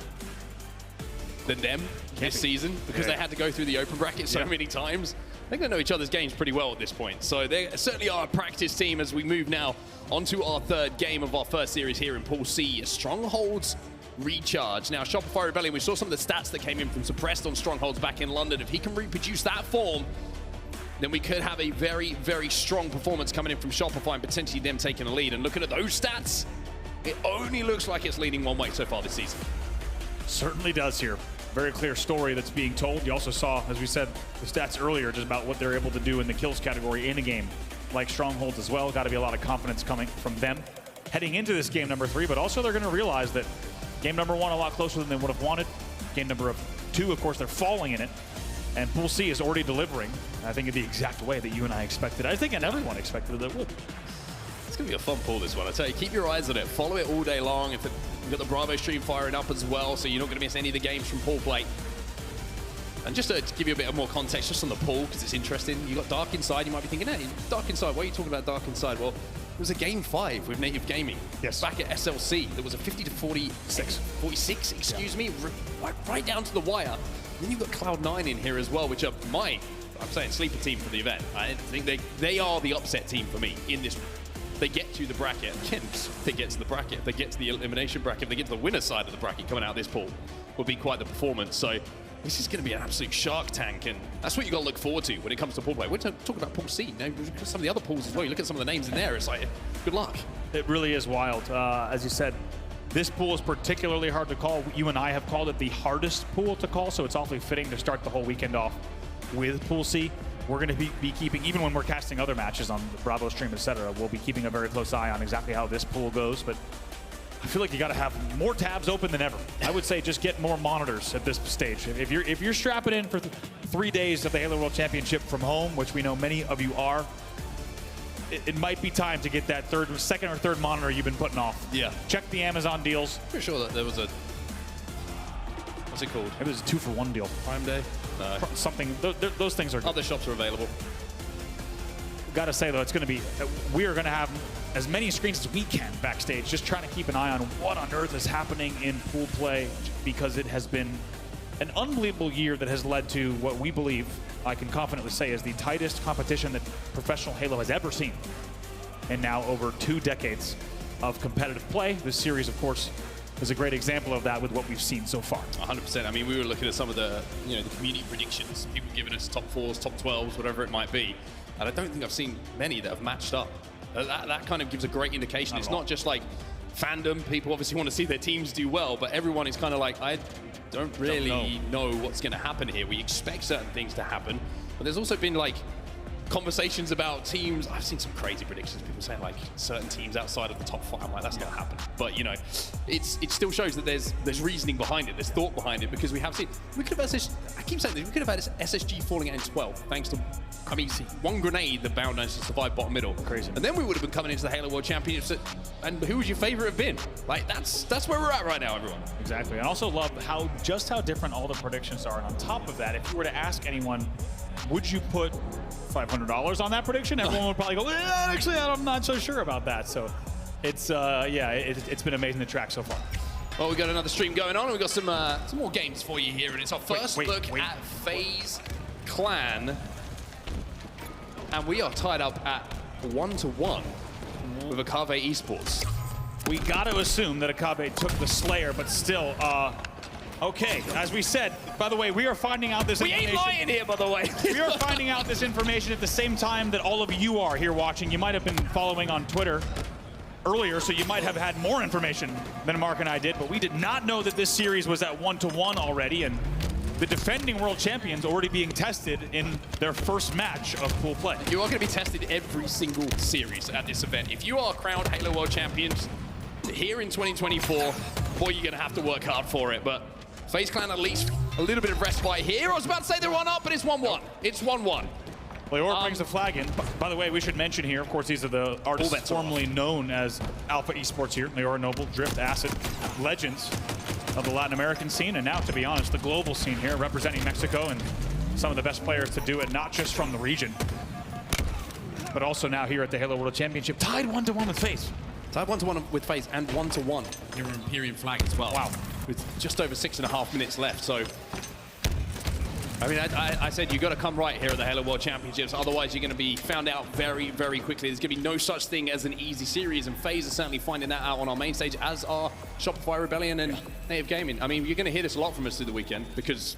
than them this season? Because they had to go through the open bracket so many times. I think they know each other's games pretty well at this point. So they certainly are a practice team as we move now onto our 3rd game of our first series here in Pool C. Strongholds recharge. Now, Shopify Rebellion, we saw some of the stats that came in from Suppressed on Strongholds back in London. If he can reproduce that form, then we could have a very, very strong performance coming in from Shopify and potentially them taking a lead. And looking at those stats, it only looks like it's leaning one way so far this season. Certainly does here. Very clear story that's being told. You also saw, as we said, the stats earlier, just about what they're able to do in the kills category in a game like Strongholds as well. Got to be a lot of confidence coming from them heading into this game number 3, but also they're going to realize that game number 1 a lot closer than they would have wanted. Game number 2, of course, they're falling in it. And Pool C is already delivering, I think, in the exact way that you and I expected. I think and everyone expected that it would. It's going to be a fun pool, this one. I tell you, keep your eyes on it. Follow it all day long. You've got the Bravo stream firing up as well, so you're not going to miss any of the games from Pool Play. And just to give you a bit more context, just on the pool, because it's interesting, you got Dark Inside. You might be thinking, hey, Dark Inside, why are you talking about Dark Inside? Well, it was a game 5 with Native Gaming. Yes. Back at SLC. There was a 46, excuse me, right down to the wire. Then you've got Cloud9 in here as well, which are I'm saying, sleeper team for the event. I think they are the upset team for me in this. They get to the bracket. Again, they get to the bracket. They get to the elimination bracket. They get to the winner side of the bracket coming out of this pool. Would be quite the performance. So this is going to be an absolute shark tank, and that's what you got to look forward to when it comes to pool play. We're talking about Pool C. Now, some of the other pools as well. You look at some of the names in there. It's like, good luck. It really is wild. As you said, this pool is particularly hard to call. You and I have called it the hardest pool to call, so it's awfully fitting to start the whole weekend off with Pool C. We're going to be keeping, even when we're casting other matches on the Bravo stream, etc., we'll be keeping a very close eye on exactly how this pool goes. But I feel like you got to have more tabs open than ever. I would say just get more monitors at this stage. If you're strapping in for 3 days of the Halo World Championship from home, which we know many of you are, it might be time to get that second or third monitor you've been putting off. Yeah. Check the Amazon deals. Pretty sure that there was a, what's it called? It was a 2-for-1 deal. Prime Day? No. Something. Those things are good. Other shops are available. Got to say, though, it's going to be, we are going to have as many screens as we can backstage, just trying to keep an eye on what on earth is happening in pool play, because it has been an unbelievable year that has led to what we believe, I can confidently say, is the tightest competition that professional Halo has ever seen. And now over 2 decades of competitive play. This series, of course, is a great example of that with what we've seen so far. 100%. I mean, we were looking at some of the, the community predictions. People giving us top 4s, top 12s, whatever it might be. And I don't think I've seen many that have matched up. That kind of gives a great indication. It's not just like fandom. People obviously want to see their teams do well, but everyone is kind of like, I don't really know what's going to happen here. We expect certain things to happen, but there's also been like conversations about teams. I've seen some crazy predictions. People saying like certain teams outside of the top 5. I'm like, that's not happening. But it still shows that there's reasoning behind it. There's thought behind it, because we have seen. We could have had I keep saying this. We could have had SSG falling out in 12 thanks to, I mean, one grenade that bound us to survive bottom middle. Crazy. And then we would have been coming into the Halo World Championships. And who would your favorite have been? Like that's where we're at right now, everyone. Exactly. I also love how different all the predictions are. And on top of that, if you were to ask anyone, would you put $500 on that prediction? Everyone would probably go, actually, I'm not so sure about that. So it's it's been amazing to track so far. Well, we've got another stream going on. We've got some more games for you here, and it's our first look at FaZe Clan. And we are tied up at 1-1 with Akabe Esports. We got to assume that Akabe took the Slayer, but still, okay, as we said, by the way, we are finding out this information. We ain't lying here, by the way. We are finding out this information at the same time that all of you are here watching. You might have been following on Twitter earlier, so you might have had more information than Mark and I did, but we did not know that this series was at 1-1 already, and the defending world champions already being tested in their first match of pool play. You are going to be tested every single series at this event. If you are crowned Halo World Champions here in 2024, boy, you're going to have to work hard for it, but FaZe Clan at least a little bit of respite here. I was about to say they're 1-up, but it's 1-1. It's 1-1 Leor brings the flag in. By the way, we should mention here, of course, these are the artists formerly known as Alpha Esports here. Leor, Noble, Drift, Acid, legends of the Latin American scene, and now, to be honest, the global scene here, representing Mexico and some of the best players to do it, not just from the region, but also now here at the Halo World Championship, tied 1-1 with FaZe. Tied 1-1 with FaZe and 1-1 here in Imperium Flag as well. Wow. With just over 6.5 minutes left, so I mean, I said you got to come right here at the Halo World Championships, otherwise you're going to be found out very, very quickly. There's going to be no such thing as an easy series, and FaZe is certainly finding that out on our main stage, as are Shopify Rebellion and Native Gaming. I mean, you're going to hear this a lot from us through the weekend, because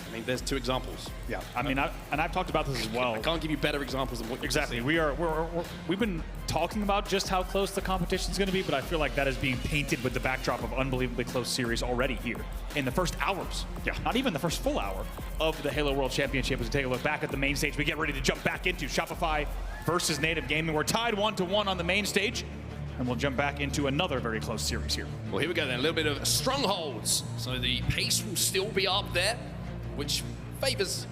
I mean, there's 2 examples. Yeah, I mean, I've talked about this as well. I can't give you better examples than what you've exactly. seen. We've been talking about just how close the competition's going to be, but I feel like that is being painted with the backdrop of unbelievably close series already here in the first hours. Yeah, not even the first full hour of the Halo World Championship. As we take a look back at the main stage, we get ready to jump back into Shopify versus Native Gaming. We're tied 1-1 on the main stage, and we'll jump back into another very close series here. Well, here we go then. A little bit of strongholds. So the pace will still be up there, which favors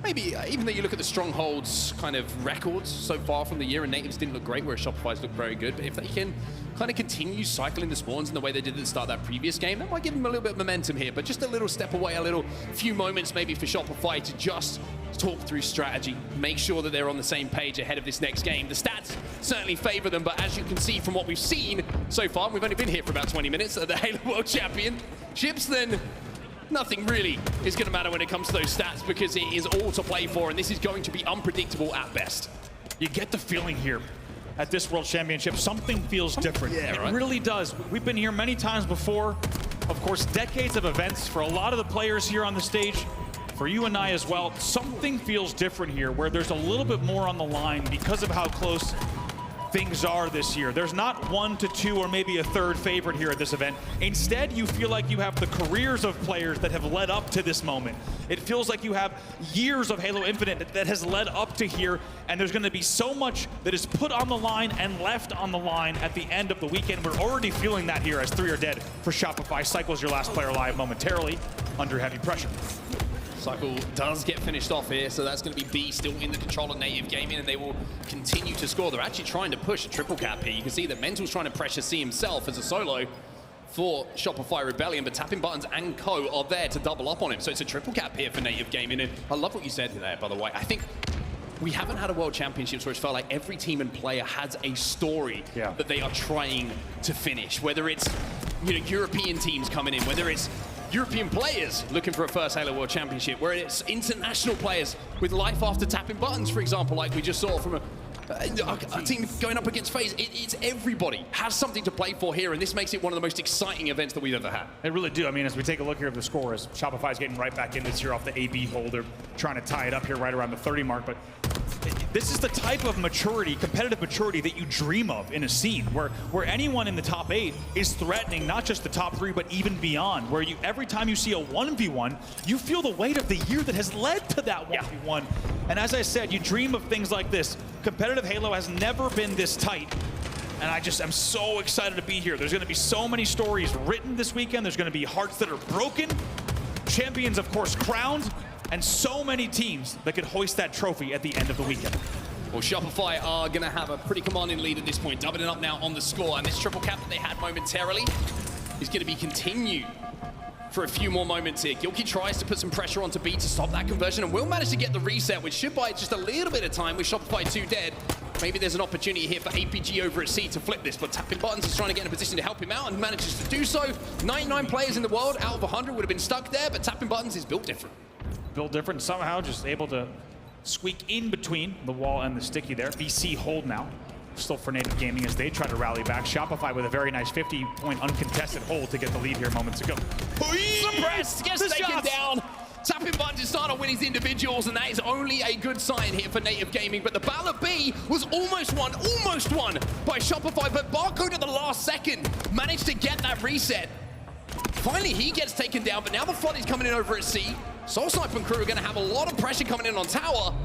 maybe, even though you look at the strongholds kind of records so far from the year, and Natives didn't look great, whereas Shopify's looked very good, but if they can kind of continue cycling the spawns in the way they did at the start of that previous game, that might give them a little bit of momentum here, but just a little step away, a few moments maybe for Shopify to just talk through strategy, make sure that they're on the same page ahead of this next game. The stats certainly favor them, but as you can see from what we've seen so far, we've only been here for about 20 minutes at the Halo World Championships, then nothing really is going to matter when it comes to those stats, because it is all to play for, and this is going to be unpredictable at best. You get the feeling here at this World Championship, something feels different. Yeah, right? It really does. We've been here many times before. Of course, decades of events for a lot of the players here on the stage, for you and I as well. Something feels different here, where there's a little bit more on the line because of how close things are this year. There's not 1 to 2 or maybe a third favorite here at this event. Instead, you feel like you have the careers of players that have led up to this moment. It feels like you have years of Halo Infinite that has led up to here, and there's going to be so much that is put on the line and left on the line at the end of the weekend. We're already feeling that here as 3 are dead for Shopify. Cykul's your last player alive momentarily under heavy pressure. Cykul does get finished off here, so that's going to be B still in the control of Native Gaming, and they will continue to score. They're actually trying to push a triple cap here. You can see that Mental's trying to pressure C himself as a solo for Shopify Rebellion, but Tapping Buttons and Co are there to double up on him. So it's a triple cap here for Native Gaming, and I love what you said there, by the way. I think we haven't had a World Championships where it's felt like every team and player has a story that they are trying to finish, whether it's European teams coming in, whether it's European players looking for a first Halo World Championship, where it's international players with life after tapping buttons, for example, like we just saw from a team going up against FaZe. It's everybody has something to play for here, and this makes it one of the most exciting events that we've ever had. They really do. I mean, as we take a look here at the scores, Shopify's getting right back in this year off the AB hold. They're trying to tie it up here right around the 30 mark, but this is the type of maturity, competitive maturity, that you dream of in a scene where anyone in the top 8 is threatening not just the top 3, but even beyond, where you every time you see a 1v1, you feel the weight of the year that has led to that 1v1. And as I said, you dream of things like this. Competitive Halo has never been this tight. And I'm so excited to be here. There's going to be so many stories written this weekend. There's going to be hearts that are broken, champions, of course, crowned, and so many teams that could hoist that trophy at the end of the weekend. Well, Shopify are going to have a pretty commanding lead at this point, doubling up now on the score. And this triple cap that they had momentarily is going to be continued for a few more moments here. Gilkey tries to put some pressure onto B to stop that conversion, and will manage to get the reset, which should buy just a little bit of time with Shopify 2 dead. Maybe there's an opportunity here for APG over at C to flip this, but tapping buttons is trying to get in a position to help him out and manages to do so. 99 players in the world out of 100 would have been stuck there, but tapping buttons is built different. Built different, somehow just able to squeak in between the wall and the sticky there. BC hold now. Still for Native Gaming as they try to rally back. Shopify with a very nice 50-point uncontested hold to get the lead here moments ago. Suppressed, gets taken down. Tapping buttons is starting to win his individuals, and that is only a good sign here for Native Gaming. But the battle of B was almost won by Shopify, but Barcode at the last second managed to get that reset. Finally, he gets taken down, but now the flood is coming in over at C. SoulSnipe and crew are going to have a lot of pressure coming in on tower,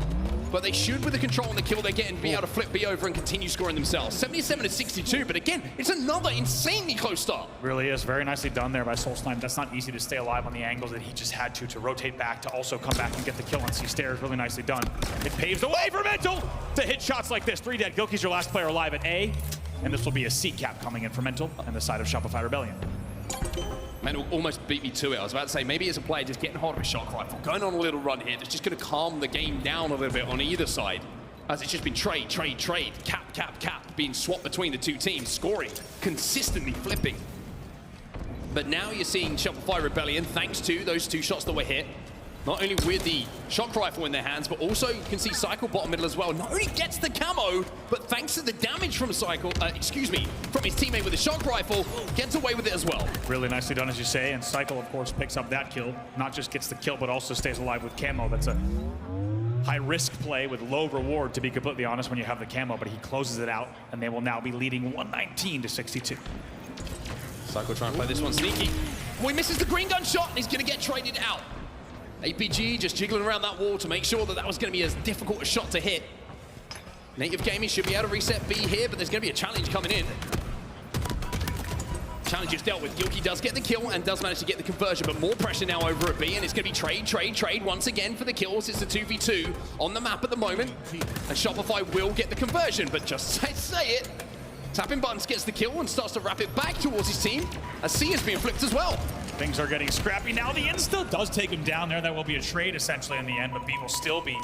but they should, with the control and the kill they're getting, be able to flip B over and continue scoring themselves. 77-62, but again, it's another insanely close start. Really is. Very nicely done there by SoulSnipe. That's not easy to stay alive on the angles that he just had to rotate back to also come back and get the kill on C stairs. Really nicely done. It paves the way for Mental to hit shots like this. 3 dead. Gilkey's your last player alive at A, and this will be a C cap coming in for Mental and the side of Shopify Rebellion. Mental almost beat me to it. I was about to say, maybe as a player, just getting hold of a shock rifle, going on a little run here, that's just going to calm the game down a little bit on either side. As it's just been trade, cap, being swapped between the two teams, scoring, consistently flipping. But now you're seeing Shopify Rebellion, thanks to those 2 shots that were hit, not only with the shock rifle in their hands, but also you can see Cykul bottom middle as well. Not only gets the camo, but thanks to the damage from Cykul, from his teammate with the shock rifle, gets away with it as well. Really nicely done, as you say, and Cykul, of course, picks up that kill. Not just gets the kill, but also stays alive with camo. That's a high-risk play with low reward, to be completely honest, when you have the camo, but he closes it out, and they will now be leading 119-62. Cykul trying to play this one sneaky. Well, he misses the green gun shot, and he's going to get traded out. APG just jiggling around that wall to make sure that was going to be as difficult a shot to hit. Native Gaming should be able to reset B here, but there's going to be a challenge coming in. Challenge is dealt with. Gilkey does get the kill and does manage to get the conversion, but more pressure now over at B, and it's going to be trade once again for the kills. It's a 2v2 on the map at the moment, and Shopify will get the conversion, but just say it. Tapping buttons gets the kill and starts to wrap it back towards his team, as C is being flipped as well. Things are getting scrappy now. The insta does take him down there. That will be a trade essentially in the end, but B will still be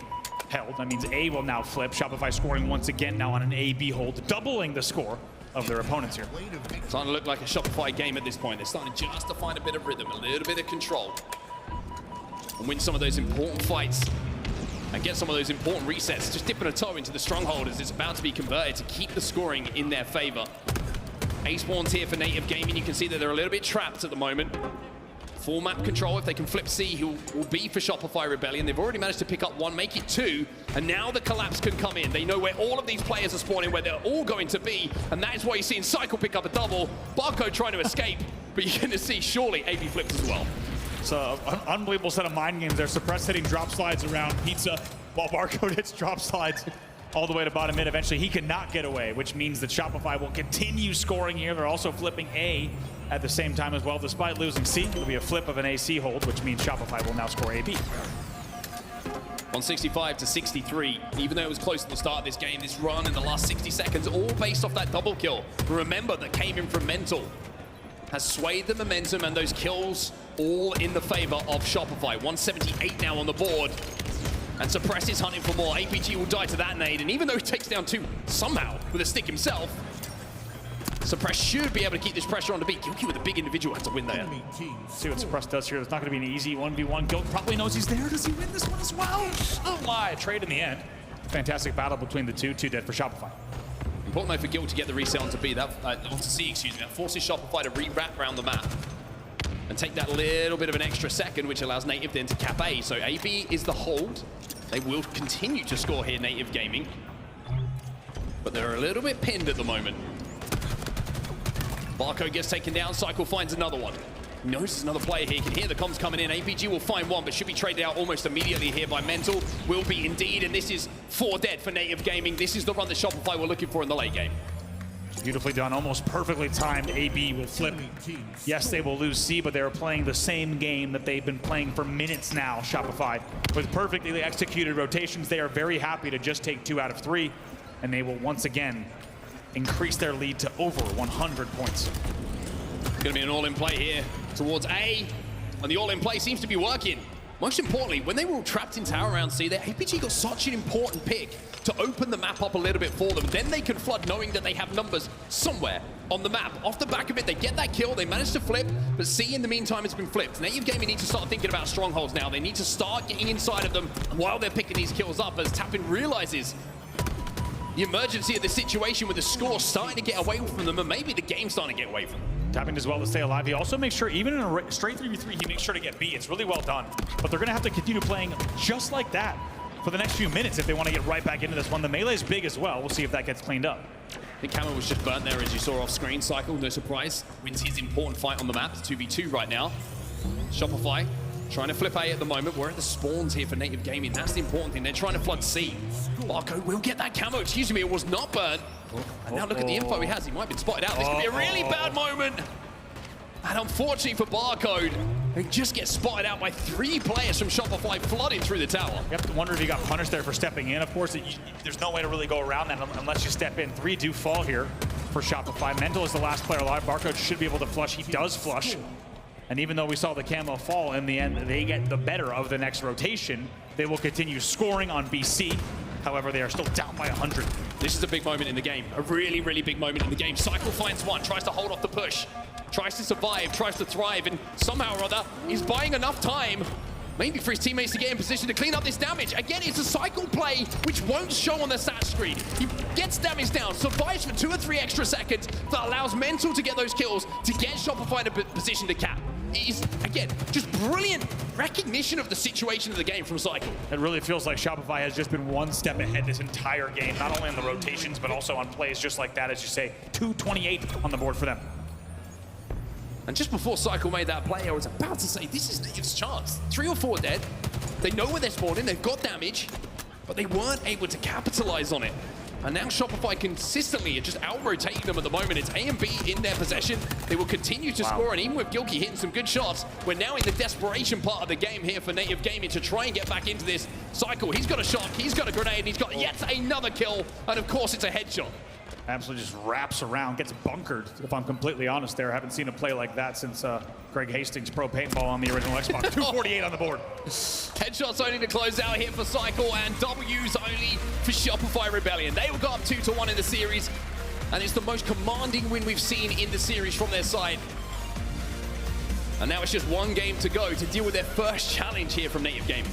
held. That means A will now flip. Shopify scoring once again now on an A-B hold, doubling the score of their opponents here. It's starting to look like a Shopify game at this point. They're starting just to find a bit of rhythm, a little bit of control, and win some of those important fights and get some of those important resets. Just dipping a toe into the stronghold as it's about to be converted to keep the scoring in their favor. A spawns here for Native Gaming. You can see that they're a little bit trapped at the moment. Full map control. If they can flip C, who will be for Shopify Rebellion. They've already managed to pick up 1, make it 2, and now the collapse can come in. They know where all of these players are spawning, where they're all going to be, and that is why you're seeing Cykul pick up a double. Barcode trying to escape, but you're going to see surely AB flips as well. So an unbelievable set of mind games there. Suppressed hitting drop slides around Pizza, while Barcode hits drop slides all the way to bottom mid. Eventually, he cannot get away, which means that Shopify will continue scoring here. They're also flipping A at the same time as well. Despite losing C, it'll be a flip of an AC hold, which means Shopify will now score AB. 165-63. Even though it was close at the start of this game, this run in the last 60 seconds, all based off that double kill. Remember, that came in from Mental, has swayed the momentum, and those kills all in the favor of Shopify. 178 now on the board. And Suppress is hunting for more. APG will die to that nade, and even though he takes down 2 somehow with a stick himself, Suppress should be able to keep this pressure on the beat. Gilky with a big individual has to win there. See what Suppress does here. It's not going to be an easy 1v1. Gilk probably knows he's there. Does he win this one as well? Oh my, trade in the end. Fantastic battle between the two. 2 dead for Shopify. Important though for Gil to get the reset onto B. Onto C, excuse me. That forces Shopify to re-wrap around the map and take that little bit of an extra second, which allows Native then to cap A. So AB is the hold. They will continue to score here, Native Gaming. But they're a little bit pinned at the moment. Barcode gets taken down, Cykul finds another one. He notices another player here, he can hear the comms coming in. APG will find one, but should be traded out almost immediately here by Mental. Will be indeed, and this is 4 dead for Native Gaming. This is the run that Shopify were looking for in the late game. Beautifully done, almost perfectly timed. AB will flip. Yes, they will lose C, but they're playing the same game that they've been playing for minutes now, Shopify. With perfectly executed rotations, they are very happy to just take 2 out of 3, and they will once again increase their lead to over 100 points. Gonna be an all-in play here towards A, and the all-in play seems to be working. Most importantly, when they were all trapped in tower around C, their APG got such an important pick to open the map up a little bit for them. Then they can flood knowing that they have numbers somewhere on the map. Off the back of it, they get that kill, they manage to flip, but C in the meantime has been flipped. Native Gaming need to start thinking about strongholds now. They need to start getting inside of them while they're picking these kills up, as Tappin realizes the emergency of the situation with the score starting to get away from them, and maybe the game starting to get away from them. Tapping as well to stay alive. He also makes sure, even in a straight 3v3, he makes sure to get B. It's really well done. But they're going to have to continue playing just like that for the next few minutes if they want to get right back into this one. The melee is big as well. We'll see if that gets cleaned up. I think Camo was just burnt there, as you saw off screen. Cykul, no surprise, wins his important fight on the map. It's 2v2 right now. Shopify trying to flip A at the moment. We're at the spawns here for Native Gaming. That's the important thing. They're trying to flood C. Barcode will get that camo. Excuse me, it was not burnt. And now look at the info he has. He might have been spotted out. This could be a really bad moment. And unfortunately for Barcode, they just get spotted out by 3 players from Shopify flooding through the tower. You have to wonder if he got punished there for stepping in. Of course, there's no way to really go around that unless you step in. 3 do fall here for Shopify. Mental is the last player alive. Barcode should be able to flush. He does flush. And even though we saw the camo fall, in the end, they get the better of the next rotation. They will continue scoring on BC. However, they are still down by 100. This is a big moment in the game. A really, really big moment in the game. Cykul finds one, tries to hold off the push, tries to survive, tries to thrive, and somehow or other, he's buying enough time, maybe for his teammates to get in position to clean up this damage. Again, it's a Cykul play, which won't show on the stat screen. He gets damage down, survives for 2 or 3 extra seconds, that allows Mental to get those kills, to get Shopify in a position to cap. Is, again, just brilliant recognition of the situation of the game from Cykul. It really feels like Shopify has just been 1 step ahead this entire game, not only on the rotations, but also on plays just like that, as you say. 228 on the board for them. And just before Cykul made that play, I was about to say, this is Native's chance. 3 or 4 dead. They know where they're spawning, they've got damage, but they weren't able to capitalize on it. And now Shopify consistently are just out-rotating them at the moment. It's A and B in their possession. They will continue to score, and even with Gilky hitting some good shots, we're now in the desperation part of the game here for Native Gaming to try and get back into this Cykul. He's got a shot, he's got a grenade, and he's got yet another kill, and of course it's a headshot. Absolutely just wraps around, gets bunkered, if I'm completely honest there. I haven't seen a play like that since Greg Hastings Pro Paintball on the original Xbox. 248 on the board. Headshots only to close out here for Cykul, and W's only for Shopify Rebellion. They will go up 2-1 in the series, and it's the most commanding win we've seen in the series from their side. And now it's just 1 game to go to deal with their first challenge here from Native Gaming.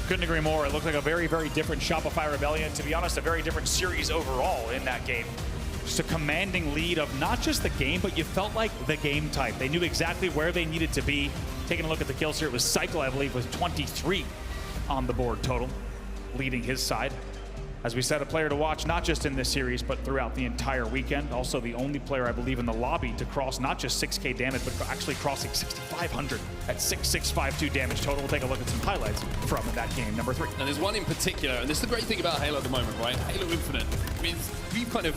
Couldn't agree more. It looked like a very, very different Shopify Rebellion. To be honest, a very different series overall in that game. Just a commanding lead of not just the game, but you felt like the game type. They knew exactly where they needed to be. Taking a look at the kills here, it was Cykul, I believe, with 23 on the board total, leading his side. As we said, a player to watch, not just in this series, but throughout the entire weekend. Also the only player, I believe, in the lobby to cross not just 6K damage, but actually crossing 6,500 at 6,652 damage total. We'll take a look at some highlights from that game, number 3. And there's one in particular, and this is the great thing about Halo at the moment, right? Halo Infinite. I mean, we've kind of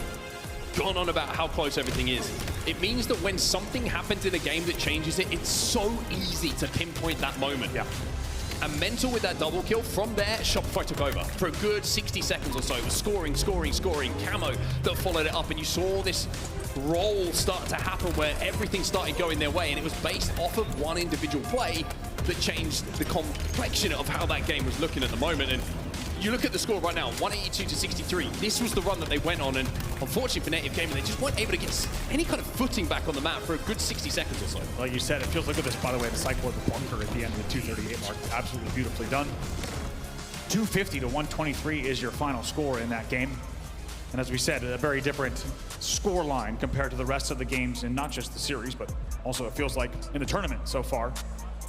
gone on about how close everything is. It means that when something happens in a game that changes it, it's so easy to pinpoint that moment. Yeah. And Mental with that double kill, from there, Shopify took over. For a good 60 seconds or so, it was scoring. Camo that followed it up, and you saw this roll start to happen where everything started going their way, and it was based off of one individual play that changed the complexion of how that game was looking at the moment. And you look at the score right now, 182 to 63. This was the run that they went on, and unfortunately for Native Gaming, they just weren't able to get any kind of footing back on the map for a good 60 seconds or so. Like you said, it feels like this, by the way, the Cykul of the bunker at the end of the 238 mark. Absolutely beautifully done. 250 to 123 is your final score in that game. And as we said, a very different score line compared to the rest of the games, and not just the series, but also it feels like in the tournament so far.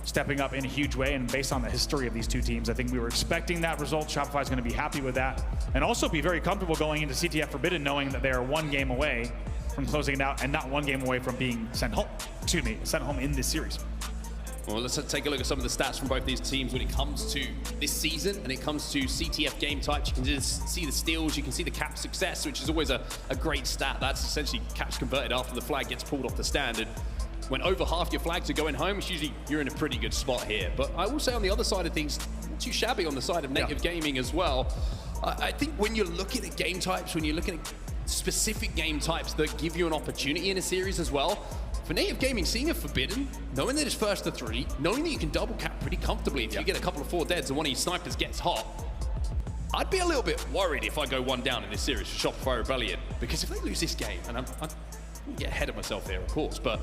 Stepping up in a huge way, and based on the history of these two teams, I think we were expecting that result. Shopify is going to be happy with that, and also be very comfortable going into CTF Forbidden knowing that they are one game away from closing it out and not one game away from being sent home. Excuse me, sent home in this series. Well, let's take a look at some of the stats from both these teams when it comes to this season and it comes to CTF game types. You can just see the steals, you can see the cap success, which is always a great stat. That's essentially caps converted after the flag gets pulled off the standard. When over half your flags are going home, it's usually you're in a pretty good spot here. But I will say on the other side of things, not too shabby on the side of Native Gaming as well. I think when you're looking at game types, when you're looking at specific game types that give you an opportunity in a series as well, for Native Gaming, seeing a Forbidden, knowing that it's first to 3, knowing that you can double cap pretty comfortably if you get a couple of 4 deads and one of your snipers gets hot, I'd be a little bit worried if I go 1 down in this series for Shopify Rebellion, because if they lose this game, and I'm get ahead of myself here, of course, but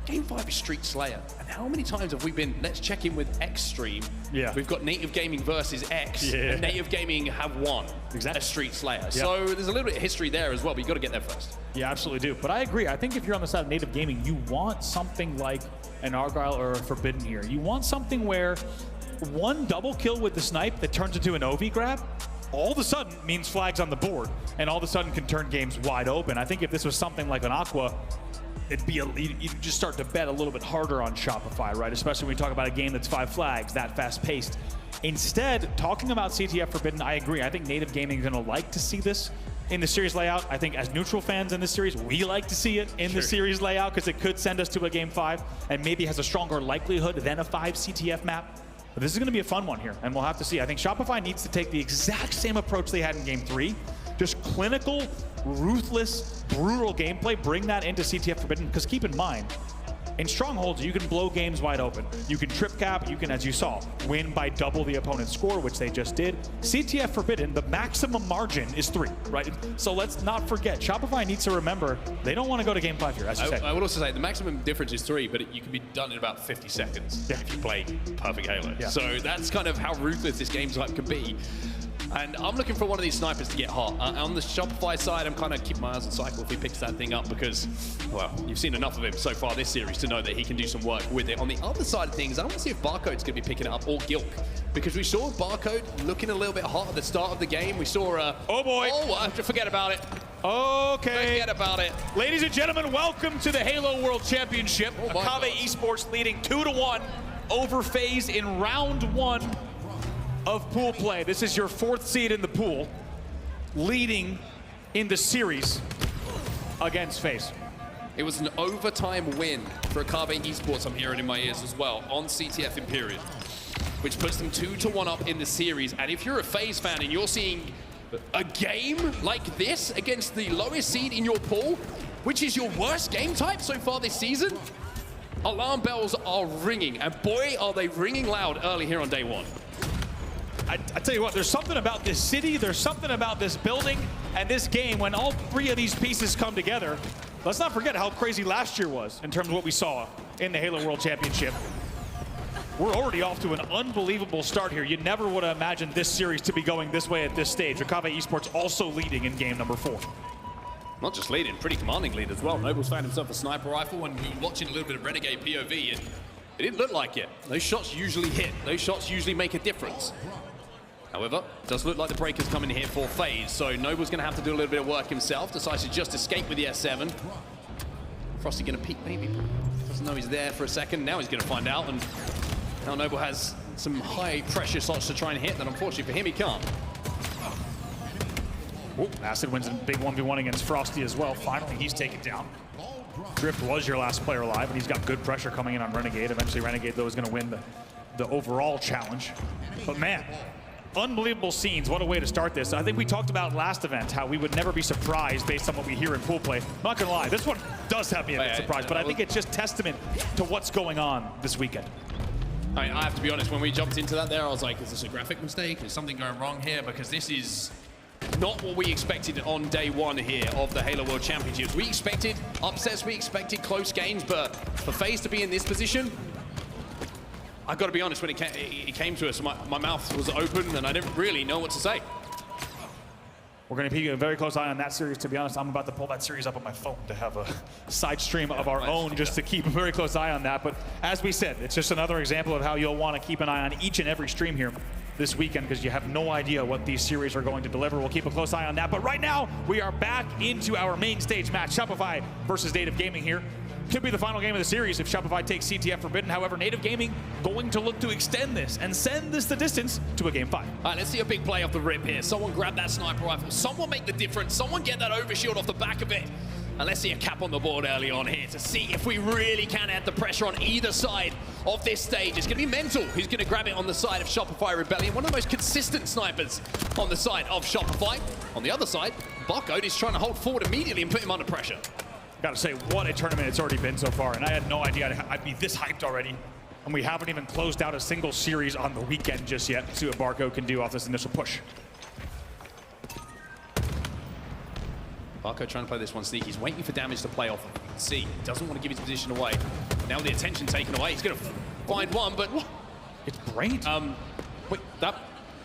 Game 5 is Street Slayer, and how many times have we been, let's check in with X Stream. Yeah. We've got Native Gaming versus X, and Native Gaming have won a Street Slayer. So there's a little bit of history there as well, but you got to get there first. You absolutely do. But I agree. I think if you're on the side of Native Gaming, you want something like an Argyle or a Forbidden here. You want something where one double kill with the snipe that turns into an OV grab, all of a sudden means flags on the board, and all of a sudden can turn games wide open. I think if this was something like an Aqua, it'd be you just start to bet a little bit harder on Shopify, right? Especially when we talk about a game that's 5 flags, that fast-paced. Instead, talking about CTF Forbidden, I agree. I think Native Gaming is going to like to see this in the series layout. I think as neutral fans in this series, we like to see it in the series layout because it could send us to a Game 5 and maybe has a stronger likelihood than a 5 CTF map. But this is going to be a fun one here, and we'll have to see. I think Shopify needs to take the exact same approach they had in Game 3. Just clinical, ruthless, brutal gameplay. Bring that into CTF Forbidden, because keep in mind, in Strongholds, you can blow games wide open. You can trip cap, you can, as you saw, win by double the opponent's score, which they just did. CTF Forbidden, the maximum margin is 3, right? So let's not forget, Shopify needs to remember, they don't want to go to Game 5 here, as you say. I would also say the maximum difference is 3, but you can be done in about 50 seconds if you play Perfect Halo. So that's kind of how ruthless this game type can be. And I'm looking for one of these snipers to get hot. On the Shopify side, I'm kind of keeping my eyes on Cykul if he picks that thing up because, well, you've seen enough of him so far this series to know that he can do some work with it. On the other side of things, I want to see if Barcode's going to be picking it up, or Gilk, because we saw Barcode looking a little bit hot at the start of the game. We saw oh boy! Oh, forget about it. Okay. Forget about it. Ladies and gentlemen, welcome to the Halo World Championship. Akabe Esports leading 2-1 over FaZe in round 1 of pool play. This is your 4th seed in the pool, leading in the series against FaZe. It was an overtime win for Akabe Esports, I'm hearing in my ears as well, on CTF Imperial, which puts them 2-1 up in the series. And if you're a FaZe fan and you're seeing a game like this against the lowest seed in your pool, which is your worst game type so far this season, alarm bells are ringing. And boy, are they ringing loud early here on day 1. I tell you what, there's something about this city, there's something about this building and this game when all 3 of these pieces come together. Let's not forget how crazy last year was in terms of what we saw in the Halo World Championship. We're already off to an unbelievable start here. You never would have imagined this series to be going this way at this stage. Akabe Esports also leading in game number 4. Not just leading, pretty commanding lead as well. Noble's found himself a sniper rifle, and we were watching a little bit of Renegade POV, and it didn't look like it. Those shots usually hit. Those shots usually make a difference. However, it does look like the break is coming here for FaZe, so Noble's going to have to do a little bit of work himself. Decides to just escape with the S7. Frosty going to peek, maybe. Doesn't know he's there for a second. Now he's going to find out, and now Noble has some high pressure shots to try and hit that unfortunately for him he can't. Ooh, Acid wins a big 1v1 against Frosty as well. Finally, he's taken down. Drift was your last player alive, and he's got good pressure coming in on Renegade. Eventually, Renegade, though, is going to win the overall challenge. But man, unbelievable scenes. What a way to start this. I think we talked about last event how we would never be surprised based on what we hear in pool play. Not gonna lie, this one does have me a bit surprised, but I think it's just testament to what's going on this weekend. I have to be honest, when we jumped into that there, I was like, is this a graphic mistake? Is something going wrong here? Because this is not what we expected on day one here of the Halo World Championships. We expected upsets, we expected close games, but for FaZe to be in this position, I've got to be honest, when it came to us, my mouth was open and I didn't really know what to say. We're going to keep a very close eye on that series. To be honest, I'm about to pull that series up on my phone to have a side stream of our own just to keep a very close eye on that. But as we said, it's just another example of how you'll want to keep an eye on each and every stream here this weekend because you have no idea what these series are going to deliver. We'll keep a close eye on that. But right now, we are back into our main stage match, Shopify versus Native Gaming here. Could be the final game of the series if Shopify takes CTF Forbidden. However, Native Gaming going to look to extend this and send this the distance to a Game 5. All right, let's see a big play off the rip here. Someone grab that sniper rifle. Someone make the difference. Someone get that overshield off the back of it. And let's see a cap on the board early on here to see if we really can add the pressure on either side of this stage. It's going to be Mental who's going to grab it on the side of Shopify Rebellion. One of the most consistent snipers on the side of Shopify. On the other side, Barcode is trying to hold forward immediately and put him under pressure. Gotta say, what a tournament it's already been so far, and I had no idea I'd be this hyped already. And we haven't even closed out a single series on the weekend just yet. See what Barcode can do off this initial push. Barcode trying to play this one sneaky. He's waiting for damage to play off. You can see, he doesn't want to give his position away. Now the attention taken away. He's gonna find one, but it's great. Wait, that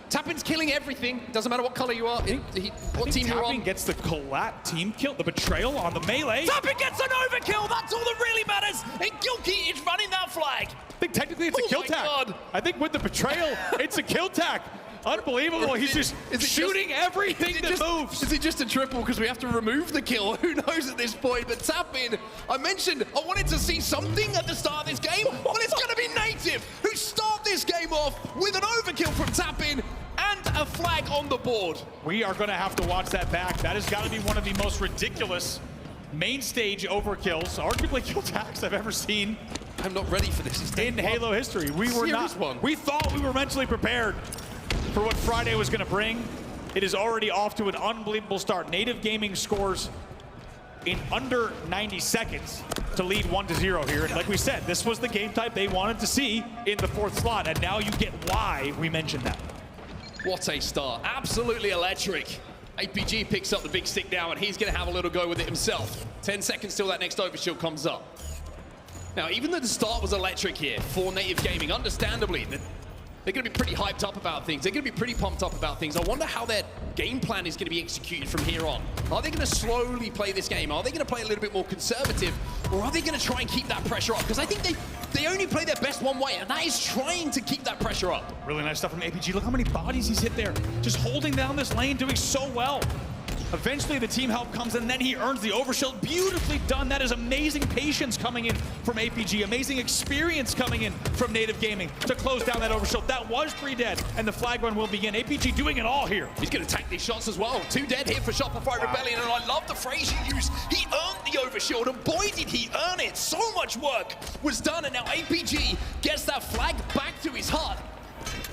Tappin's killing everything. Doesn't matter what color you are, what team you're on. Tappin gets the collat team kill, the betrayal on the melee. Tappin gets an overkill. That's all that really matters. And Gilkey is running that flag. I think technically it's a kill tag. God. I think with the betrayal, it's a kill tag. Unbelievable. He's just shooting everything that moves. Is it just a triple because we have to remove the kill? Who knows at this point? But Tappin, I mentioned I wanted to see something at the start of this game. Well, it's going to be Native who start this game off with an overkill from Tappin and a flag on the board. We are going to have to watch that back. That has got to be one of the most ridiculous main stage overkills, arguably kill tags I've ever seen. I'm not ready for this. It's in Halo history. We were not. We thought we were mentally prepared for what Friday was going to bring. It is already off to an unbelievable start. Native Gaming scores in under 90 seconds to lead 1-0 here. And like we said, this was the game type they wanted to see in the fourth slot, and now you get why we mentioned that. What a start. Absolutely electric. APG picks up the big stick now, and he's going to have a little go with it himself. 10 seconds till that next overshield comes up. Now, even though the start was electric here for Native Gaming, understandably, they're going to be pretty hyped up about things. They're going to be pretty pumped up about things. I wonder how their game plan is going to be executed from here on. Are they going to slowly play this game? Are they going to play a little bit more conservative? Or are they going to try and keep that pressure up? Because I think they only play their best one way, and that is trying to keep that pressure up. Really nice stuff from APG. Look how many bodies he's hit there. Just holding down this lane, doing so well. Eventually the team help comes and then he earns the overshield. Beautifully done. That is amazing patience coming in from APG. Amazing experience coming in from Native Gaming to close down that overshield. That was 3 dead and the flag run will begin. APG doing it all here. He's going to tank these shots as well. 2 dead here for Shopify Rebellion, and I love the phrase you used. He earned the overshield, and boy did he earn it. So much work was done, and now APG gets that flag back to his heart.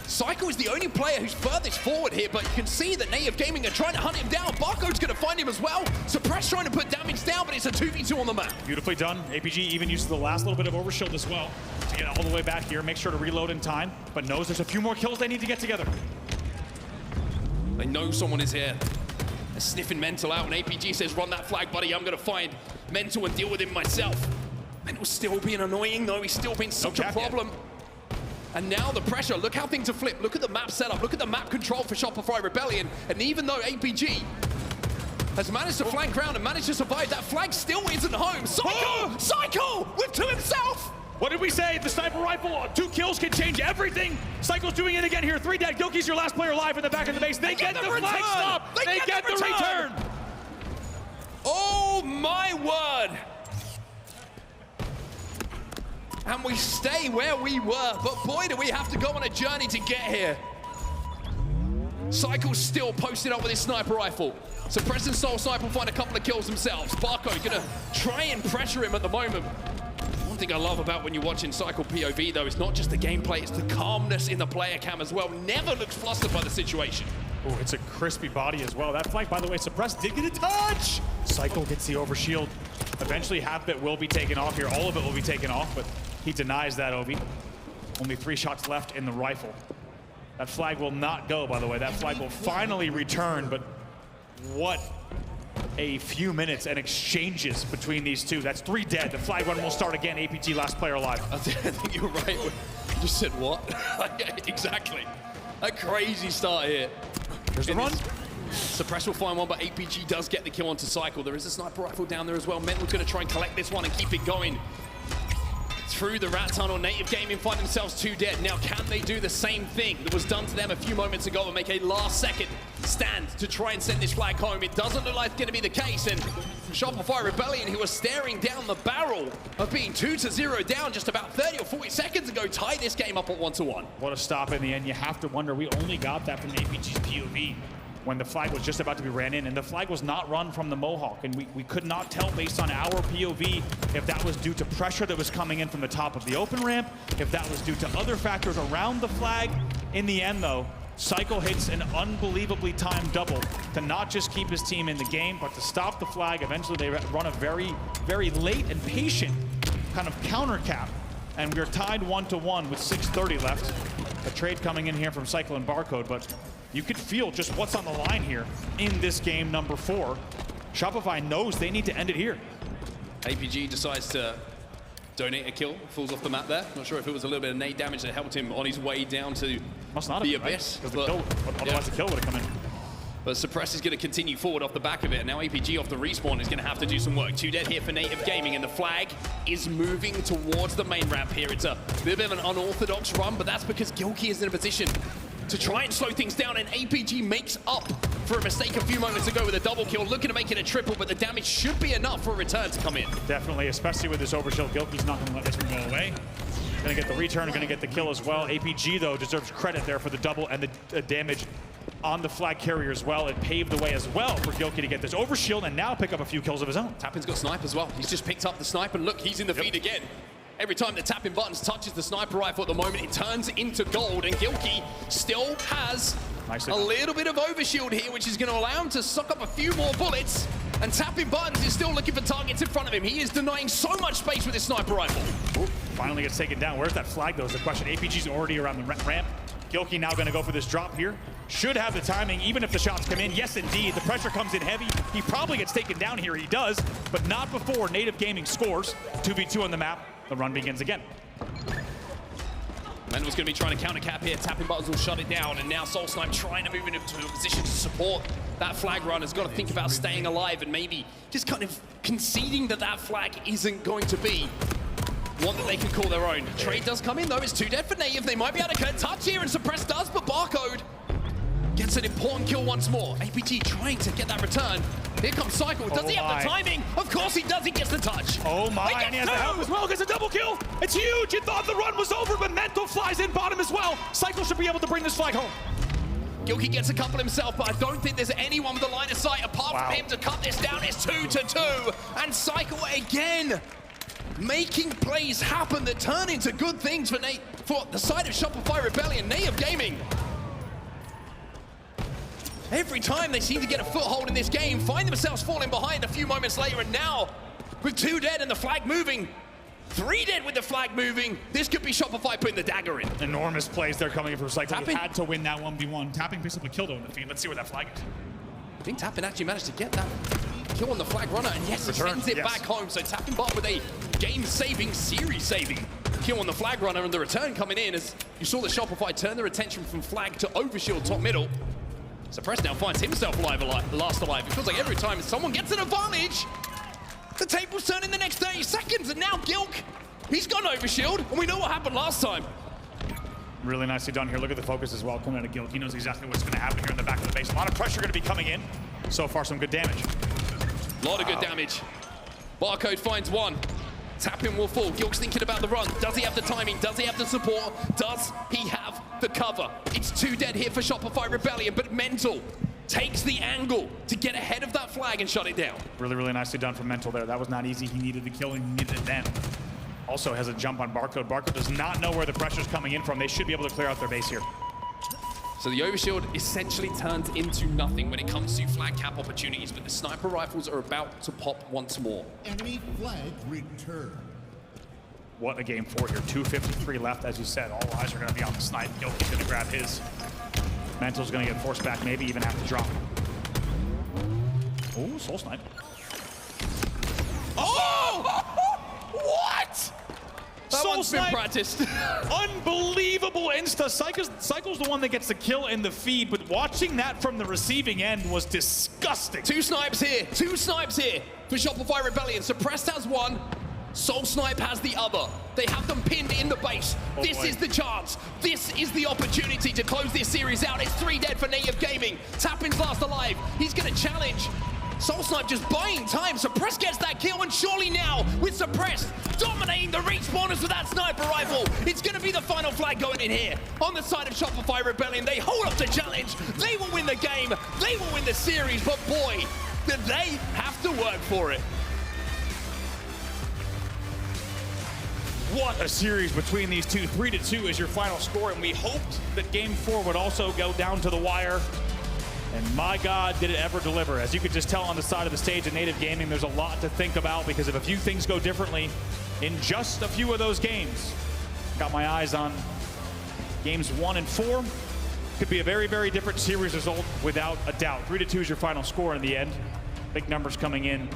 Cykul is the only player who's furthest forward here, but you can see that Native Gaming are trying to hunt him down. Barcode's going to find him as well. Suppress trying to put damage down, but it's a 2v2 on the map. Beautifully done. APG even uses the last little bit of overshield as well to get all the way back here. Make sure to reload in time, but knows there's a few more kills they need to get together. They know someone is here. They're sniffing Mental out, and APG says, run that flag, buddy. I'm going to find Mental and deal with him myself. Mental's still being annoying, though. He's still been such a problem. And now the pressure, look how things are flipped. Look at the map setup, look at the map control for Shopify Rebellion. And even though APG has managed to flank round and managed to survive, that flag still isn't home. Cykul! Cykul! With 2 himself! What did we say? The sniper rifle, 2 kills can change everything. Cykul's doing it again here. 3 dead. Gilkey's your last player alive in the back of the base. They get the flag stop. They get the return. Oh my word. And we stay where we were, but boy, do we have to go on a journey to get here. Cykul's still posted up with his sniper rifle. Suppress and SoulSnipe will find a couple of kills themselves. Barcode gonna try and pressure him at the moment. One thing I love about when you're watching Cykul POV, though, is not just the gameplay, it's the calmness in the player cam as well. Never looks flustered by the situation. Oh, it's a crispy body as well. That flank, by the way, Suppress did get a touch. Cykul gets the overshield. Eventually, half of it will be taken off here. All of it will be taken off, but he denies that, Obi. Only 3 shots left in the rifle. That flag will not go, by the way. That flag will finally return, but what a few minutes and exchanges between these two. That's 3 dead. The flag run will start again. APG last player alive. I think you're right. You just said what? Exactly. A crazy start here. There's the run. Suppress will find one, but APG does get the kill onto Cykul. There is a sniper rifle down there as well. Mental's going to try and collect this one and keep it going. Through the rat tunnel, Native Gaming find themselves 2 dead. Now, can they do the same thing that was done to them a few moments ago and make a last-second stand to try and send this flag home? It doesn't look like it's going to be the case, and Shopify Rebellion, who are staring down the barrel of being 2-0 down just about 30 or 40 seconds ago, tie this game up at 1-1. What a stop in the end. You have to wonder, we only got that from APG's POV when the flag was just about to be ran in, and the flag was not run from the Mohawk, and we could not tell based on our POV if that was due to pressure that was coming in from the top of the open ramp, if that was due to other factors around the flag. In the end, though, Cykul hits an unbelievably timed double to not just keep his team in the game, but to stop the flag. Eventually, they run a very, very late and patient kind of counter cap, and we're tied 1-1 with 6:30 left. A trade coming in here from Cykul and Barcode, but you could feel just what's on the line here in this game number 4. Shopify knows they need to end it here. APG decides to donate a kill, falls off the map there. Not sure if it was a little bit of nade damage that helped him on his way down to Must not the have been, abyss. right? Otherwise the kill would have come in. But Suppress is going to continue forward off the back of it. Now APG off the respawn is going to have to do some work. 2 dead here for Native Gaming, and the flag is moving towards the main ramp here. It's a little bit of an unorthodox run, but that's because Gilkey is in a position to try and slow things down, and APG makes up for a mistake a few moments ago with a double kill, looking to make it a triple, but the damage should be enough for a return to come in. Definitely, especially with this overshield. Gilkey's not going to let this one go away. Going to get the return, going to get the kill as well. APG, though, deserves credit there for the double and the damage on the flag carrier as well. It paved the way as well for Gilkey to get this overshield and now pick up a few kills of his own. Tappin's got snipe as well. He's just picked up the snipe, and look, he's in the feed again. Every time the tapping buttons touches the sniper rifle at the moment, it turns into gold, and Gilkey still has a little bit of overshield here, which is going to allow him to suck up a few more bullets, and tapping buttons is still looking for targets in front of him. He is denying so much space with his sniper rifle. Ooh, finally gets taken down. Where's that flag, though, is the question. APG's already around the ramp. Gilkey now going to go for this drop here. Should have the timing, even if the shots come in. Yes, indeed. The pressure comes in heavy. He probably gets taken down here. He does, but not before Native Gaming scores. 2v2 on the map. The run begins again. Mental's going to be trying to counter cap here. Tapping buttons will shut it down, and now SoulSnipe trying to move into a position to support that flag run. Has got to think about staying alive and maybe just kind of conceding that that flag isn't going to be one that they can call their own. Trade does come in, though. It's 2 dead for Native. They might be able to get a touch here, and Suppress does, but Barcode gets an important kill once more. APG trying to get that return. Here comes Cykul. Does he have the timing? Of course he does. He gets the touch. Oh my, and he has the help as well. Gets a double kill. It's huge. You thought the run was over, but Mental flies in bottom as well. Cykul should be able to bring this flag home. Gilkey gets a couple himself, but I don't think there's anyone with a line of sight apart from him to cut this down. It's 2-2, and Cykul again making plays happen that turn into good things for the side of Shopify Rebellion. Native Gaming, every time they seem to get a foothold in this game, find themselves falling behind a few moments later, and now with 2 dead and the flag moving, 3 dead with the flag moving, this could be Shopify putting the dagger in. Enormous plays there coming in from Cykul. He had to win that 1v1. Tapping picks up a kill though in the feed. Let's see where that flag is. I think Tapping actually managed to get that kill on the flag runner, and yes, he sends it back home. So Tapping bot with a game-saving, series-saving kill on the flag runner, and the return coming in as you saw the Shopify turn their attention from flag to overshield top middle. Suppress now finds himself last alive. It feels like every time someone gets an advantage, the tables turn in the next 30 seconds, and now Gilk, he's got an overshield, and we know what happened last time. Really nicely done here. Look at the focus as well coming out of Gilk. He knows exactly what's going to happen here in the back of the base. A lot of pressure going to be coming in. So far, some good damage. A lot of good damage. Barcode finds one. Tapping will fall. Gilk's thinking about the run. Does he have the timing? Does he have the support? Does he have the cover? It's 2 dead here for Shopify Rebellion, but Mental takes the angle to get ahead of that flag and shut it down. Really, really nicely done from Mental there. That was not easy. He needed the kill and he needed it then. Also has a jump on Barcode. Barcode does not know where the pressure's coming in from. They should be able to clear out their base here. So the overshield essentially turns into nothing when it comes to flag cap opportunities, but the sniper rifles are about to pop once more. Enemy flag returned. what a game 4 here. 2:53 left, as you said. All eyes are going to be on the snipe. Yoki's going to grab his. Mental's going to get forced back, maybe even have to drop. Oh, SoulSnipe. Oh! What? That one's been practiced. Unbelievable insta. Cykul's the one that gets the kill in the feed, but watching that from the receiving end was disgusting. Two snipes here for Shopify Rebellion. Suppressed has one, SoulSnipe has the other. They have them pinned in the base. Oh, this boy. is the chance. This is the opportunity to close this series out. It's 3 dead for Native Gaming. Tappin's last alive. He's gonna challenge. SoulSnipe just buying time. Suppress gets that kill, and surely now, with Suppress dominating the respawners with that sniper rifle, it's gonna be the final flag going in here. On the side of Shopify Rebellion, they hold up the challenge. They will win the game. They will win the series, but boy, did they have to work for it. What a series between these two. 3-2 is your final score, and we hoped that game 4 would also go down to the wire. And my God, did it ever deliver. As you could just tell on the side of the stage at Native Gaming, there's a lot to think about because if a few things go differently in just a few of those games, got my eyes on games 1 and 4. Could be a very, very different series result without a doubt. 3-2 is your final score in the end. Big numbers coming in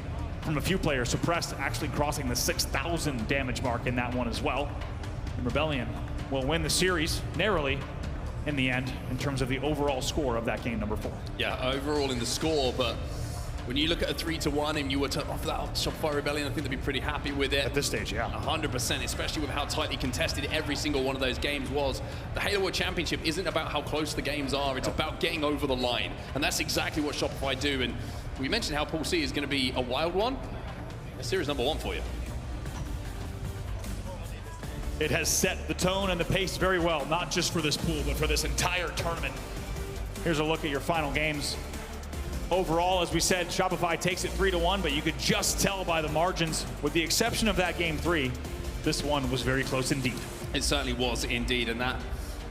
from a few players. Suppressed actually crossing the 6,000 damage mark in that one as well. And Rebellion will win the series narrowly in the end in terms of the overall score of that game number 4. Yeah, overall in the score, but when you look at a 3-1 and you were to offer that up to Shopify Rebellion, I think they'd be pretty happy with it. At this stage, yeah. 100%, especially with how tightly contested every single one of those games was. The Halo World Championship isn't about how close the games are, it's about getting over the line. And that's exactly what Shopify do. And we mentioned how Pool C is going to be a wild one. That's series number 1 for you. It has set the tone and the pace very well, not just for this pool, but for this entire tournament. Here's a look at your final games. Overall, as we said, Shopify takes it 3-1, but you could just tell by the margins, with the exception of that game 3, this one was very close indeed. It certainly was indeed, and that,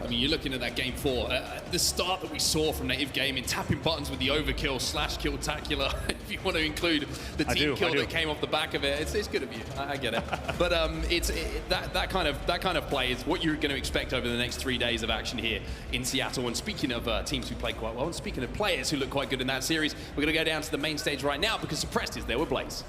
I mean, you're looking at that game 4, the start that we saw from Native Gaming, tapping buttons with the overkill / kill-tacular, if you want to include the team kill that came off the back of it. It's good of you, I get it. But that kind of play is what you're going to expect over the next 3 days of action here in Seattle. And speaking of teams who play quite well, and speaking of players who look quite good in that series, we're going to go down to the main stage right now because Suppressed is there with Blaze.